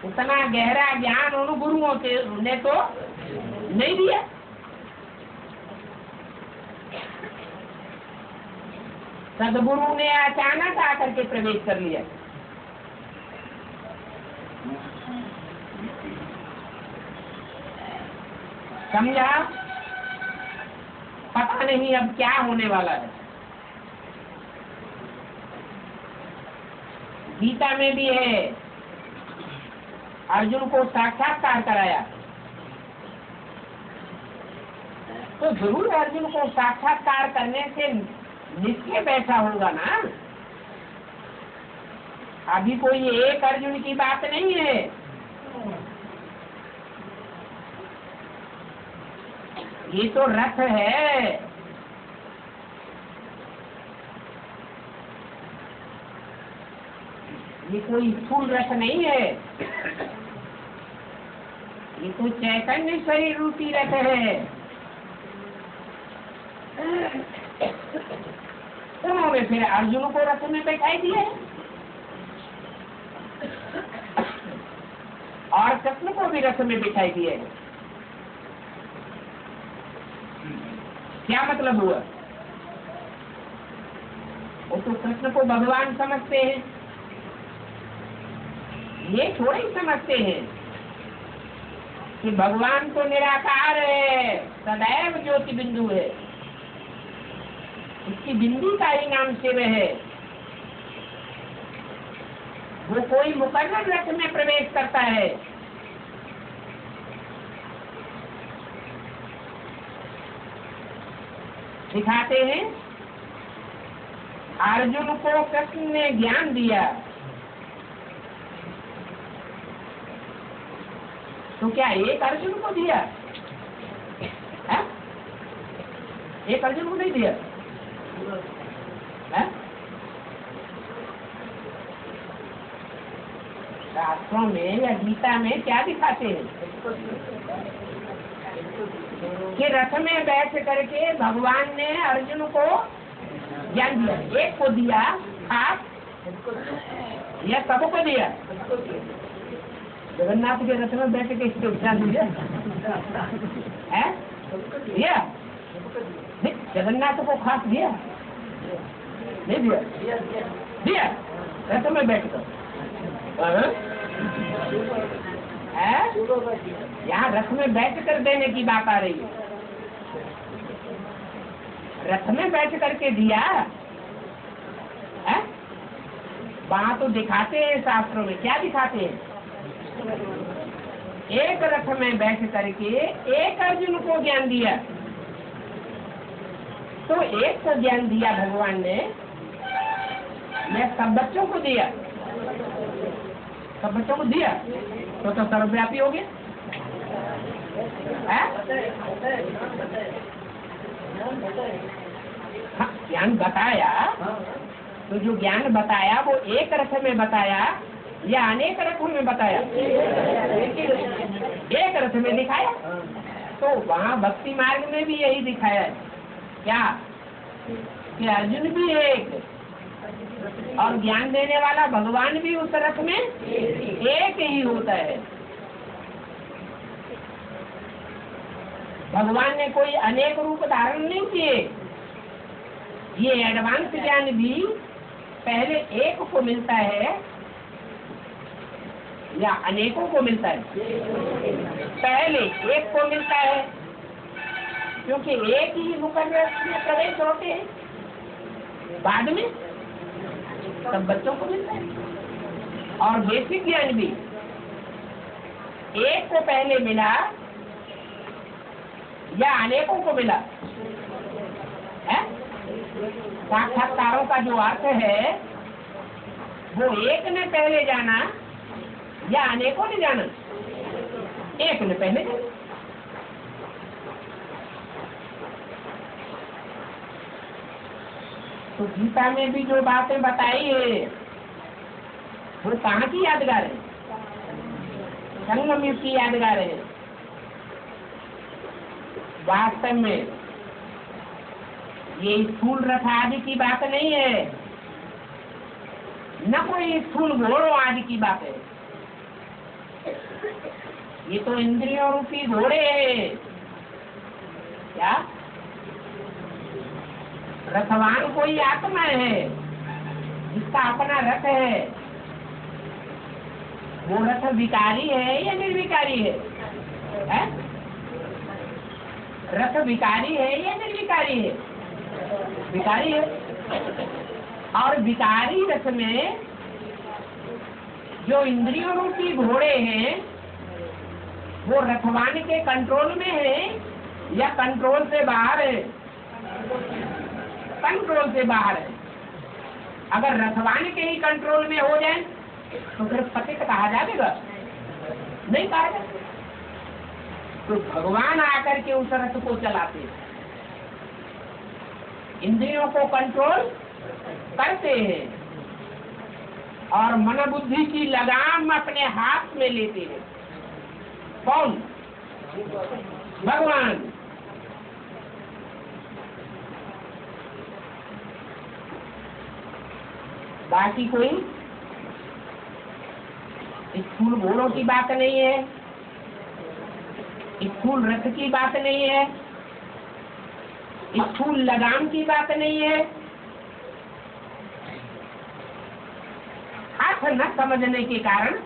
उतना गहरा ज्ञान उन गुरुओं ने तो नहीं दिया। सदगुरु ने अचानक आकर के प्रवेश कर लिया। समझा? पता नहीं अब क्या होने वाला है। गीता में भी है, अर्जुन को साक्षात्कार कराया, तो जरूर अर्जुन को साक्षात्कार करने से निश्चय बैठा होगा ना। अभी कोई एक अर्जुन की बात नहीं है। ये तो रथ है। ये कोई स्थूल रथ नहीं है। ये तो चैतन्य शरीर रूपी रथ है। उन्होंने फिर अर्जुन को रथ में बैठाई दिया और कृष्ण को भी रथ में बिठाई दिया है। क्या मतलब हुआ? वो तो कृष्ण को भगवान समझते हैं, ये थोड़े ही समझते हैं कि भगवान तो निराकार है, सदैव ज्योति बिंदु है, उसकी बिंदु का ही नाम शिव है। वो कोई मुकर्रर रथ में प्रवेश करता है। दिखाते हैं अर्जुन को कृष्ण ने ज्ञान दिया, तो क्या एक अर्जुन को दिया है? एक अर्जुन को नहीं दिया है? शास्त्रों में या गीता में क्या दिखाते हैं कि रथ में बैठ करके भगवान ने अर्जुन को ज्ञान दिया। एक को दिया खास या सबको दिया? जगन्नाथ के रथ में बैठ के इसको ज्ञान दिया है? दिया? जगन्नाथ को खास दिया? नहीं दिया? दिया रथ में बैठ कर है? यहाँ रथ में बैठ कर देने की बात आ रही है। रथ में बैठ करके दिया है? वहाँ तो दिखाते हैं शास्त्रों में, क्या दिखाते हैं? एक रथ में बैठ करके एक अर्जुन को ज्ञान दिया। तो एक को ज्ञान दिया भगवान ने, या सब बच्चों को दिया? सब बच्चों को दिया तो सर्वव्यापी हो गया है? हाँ, ज्ञान बताया तो जो ज्ञान बताया वो एक रथ में बताया या अनेक रथों में बताया? एक रथ में दिखाया। तो वहाँ भक्ति मार्ग में भी यही दिखाया है, क्या कि अर्जुन भी एक और ज्ञान देने वाला भगवान भी उस रथ में एक ही होता है। भगवान ने कोई अनेक रूप धारण नहीं किए। ये एडवांस ज्ञान भी पहले एक को मिलता है या अनेकों को मिलता है? पहले एक को मिलता है, क्योंकि एक ही मुकर्रर में प्रवेश होते हैं, बाद में सब बच्चों को मिलता है। और बेसिक ज्ञान भी एक को पहले मिला या अनेकों को मिला है? साक्षात्कारों का जो अर्थ है वो एक ने पहले जाना या अनेकों ने जाना? एक ने पहले जाना। तो गीता में भी जो बातें बताई है वो कहाँ की यादगार है? संगम युग की यादगार है। वास्तव में ये स्थूल रथ आदि की बात नहीं है, न कोई स्थूल घोड़ों आदि की बात है। ये तो इंद्रियों रूपी घोड़े हैं। क्या? रथवान कोई आत्मा है जिसका अपना रथ है। वो रथ विकारी है या निर्विकारी है? रथ विकारी है या निर्विकारी है? विकारी है। और विकारी रथ में जो इंद्रियों रूपी घोड़े हैं वो रथवान के कंट्रोल में है या कंट्रोल से बाहर है? कंट्रोल से बाहर है। अगर रथवान के ही कंट्रोल में हो जाए तो फिर पतित कहा जाएगा? नहीं कहा जाएगा। तो भगवान आकर के उस रथ को चलाते हैं, इंद्रियों को कंट्रोल करते हैं और मन बुद्धि की लगाम अपने हाथ में लेते हैं। कौन? भगवान। बाकी कोई स्थूल घोड़ों की बात नहीं है, स्थूल रथ की बात नहीं है, स्थूल लगाम की बात नहीं है। अर्थ न समझने के कारण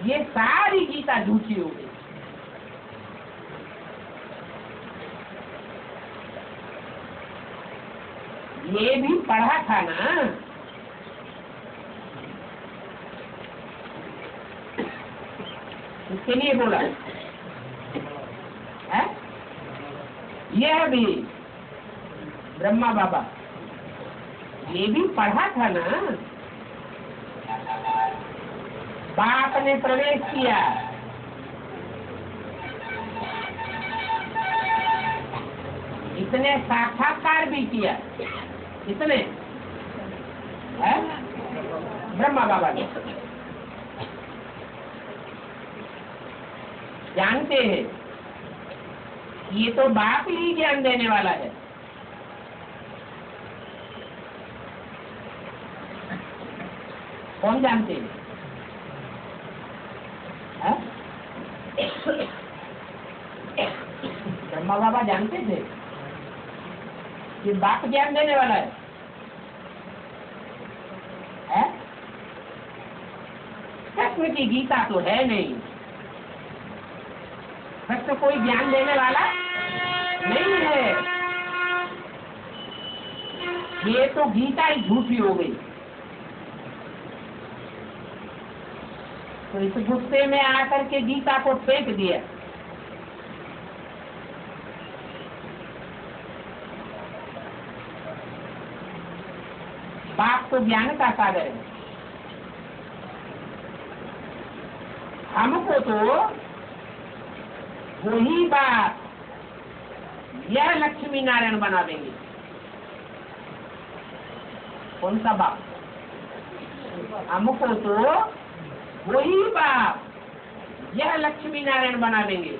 ये सारी गीता झूठी हो गई। ये भी पढ़ा था ना, इसके लिए बोला है। यह भी ब्रह्मा बाबा ये भी पढ़ा था ना। बाप ने प्रवेश किया, इसने साक्षात्कार भी किया। किसने? है ब्रह्मा बाबा ने। जानते हैं ये तो बाप ही ज्ञान देने वाला है। कौन जानते हैं? ब्रह्मा बाबा जानते थे कि बाप ज्ञान देने वाला है? कृष्ण की गीता तो है नहीं, सत्य कोई ज्ञान देने वाला नहीं है। ये तो गीता ही झूठी हो गई। तो इस गुस्से में आकर के गीता को फेंक दिया। बाप तो ज्ञान का सागर है। हमको तो वही बात यह लक्ष्मी नारायण बना देंगे। कौन सा बाप? हमको तो वही बाप यह लक्ष्मी नारायण बना देंगे।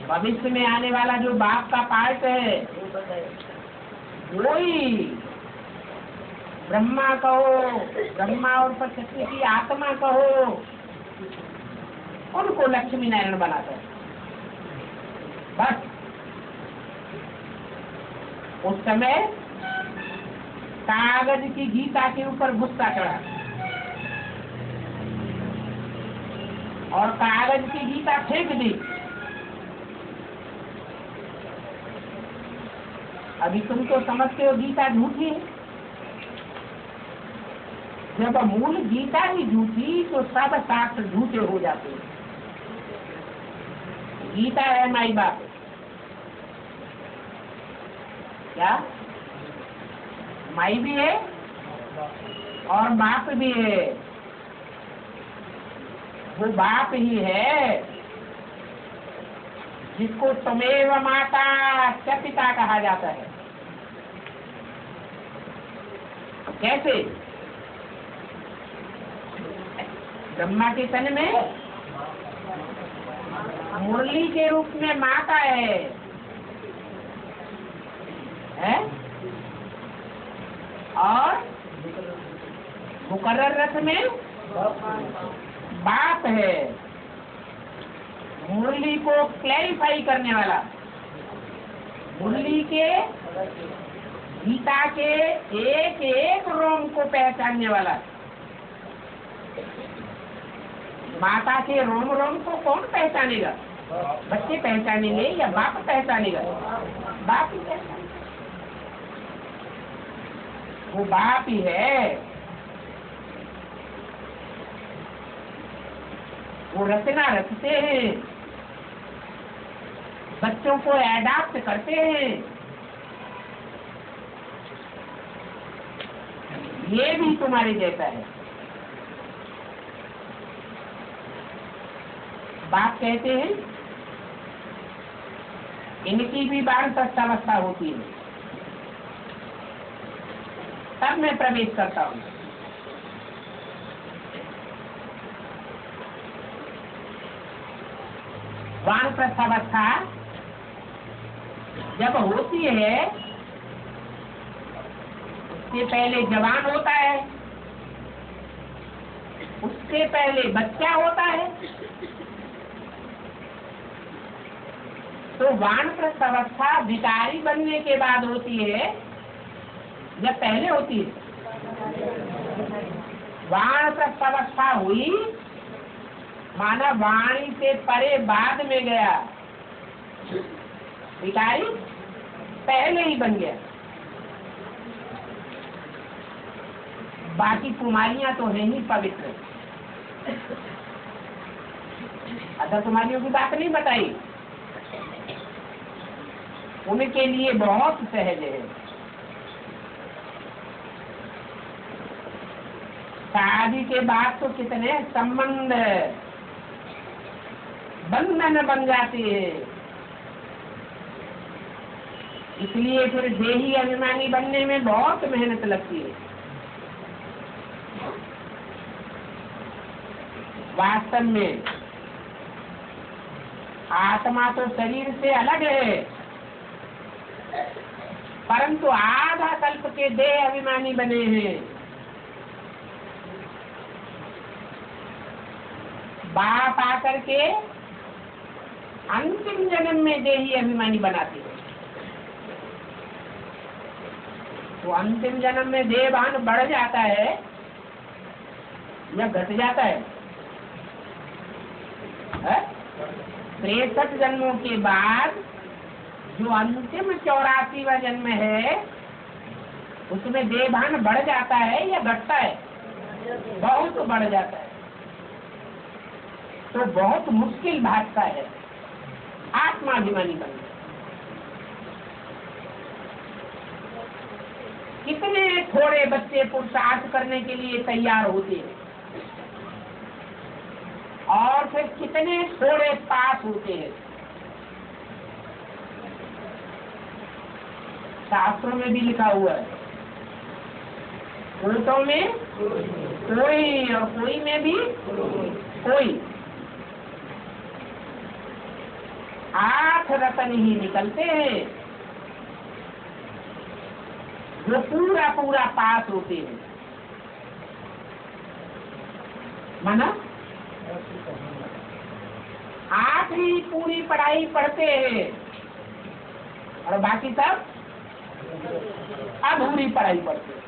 भविष्य में आने वाला जो बाप का पार्ट है वही ब्रह्मा कहो, ब्रह्मा और प्रकृति की आत्मा कहो, उनको लक्ष्मी नारायण बनाता है। बस उस समय कागज की गीता के ऊपर गुस्सा चढ़ा और कागज की गीता फेंक दी। अभी तुम तो समझते हो गीता झूठी है। जब मूल गीता ही झूठी तो सब शास्त्र झूठे हो जाते हैं। गीता है माई बाप, क्या माई भी है और बाप भी है। वो बाप ही है जिसको त्वमेव माता च पिता कहा जाता है। कैसे? ब्रह्मा के तन में मुरली के रूप में माता है? और मुकर्रर रथ में बाप है। मुरली को क्लैरिफाई करने वाला, मुरली के गीता के एक एक रोम को पहचानने वाला। माता के रोम रोम को कौन पहचानेगा? बच्चे पहचानेंगे या बाप पहचानेगा? बाप ही पहचानेगा। वो बाप ही है। वो रचना रचते हैं, बच्चों को एडाप्ट करते हैं। ये भी तुम्हारे जैसा है। बाप कहते हैं इनकी भी वानप्रस्थावस्था होती है, तब मैं प्रवेश करता हूँ। वानप्रस्थावस्था जब होती है उससे पहले जवान होता है, उससे पहले बच्चा होता है। तो वानप्रस्थावस्था भिखारी बनने के बाद होती है या पहले होती है? वानप्रस्थावस्था हुई माना वाणी से परे बाद में गया, भिखारी पहले ही बन गया। बाकी कुमारियां तो है ही पवित्र। अदर कुमारियों की बात नहीं बताई, उनके लिए बहुत सहज है। शादी के बाद तो कितने संबंध बंधन बन जाते हैं। इसलिए फिर देही अभिमानी बनने में बहुत मेहनत लगती है। वास्तव में आत्मा तो शरीर से अलग है, परंतु आधा कल्प के देह अभिमानी बने हैं। बाप आकर के अंतिम जन्म में देही अभिमानी बनाते हैं। तो अंतिम जन्म में देहभान बढ़ जाता है या घट जाता है? 63 जन्मों के बाद जो अंतिम 84वां जन्म है उसमें देहभान बढ़ जाता है या घटता है? बहुत बढ़ जाता है। तो बहुत मुश्किल भागता है आत्माभिमानी बनना। कितने थोड़े बच्चे पुरुषार्थ करने के लिए तैयार होते हैं और फिर कितने थोड़े पास होते हैं। शास्त्रों में भी लिखा हुआ है, कोटों में कोई और कोई में भी कोई। 8 रत्न ही निकलते हैं जो पूरा पूरा पास होते हैं। माना 8 ही पूरी पढ़ाई पढ़ते हैं और बाकी सब अधूरी पढ़ाई पढ़ते हैं।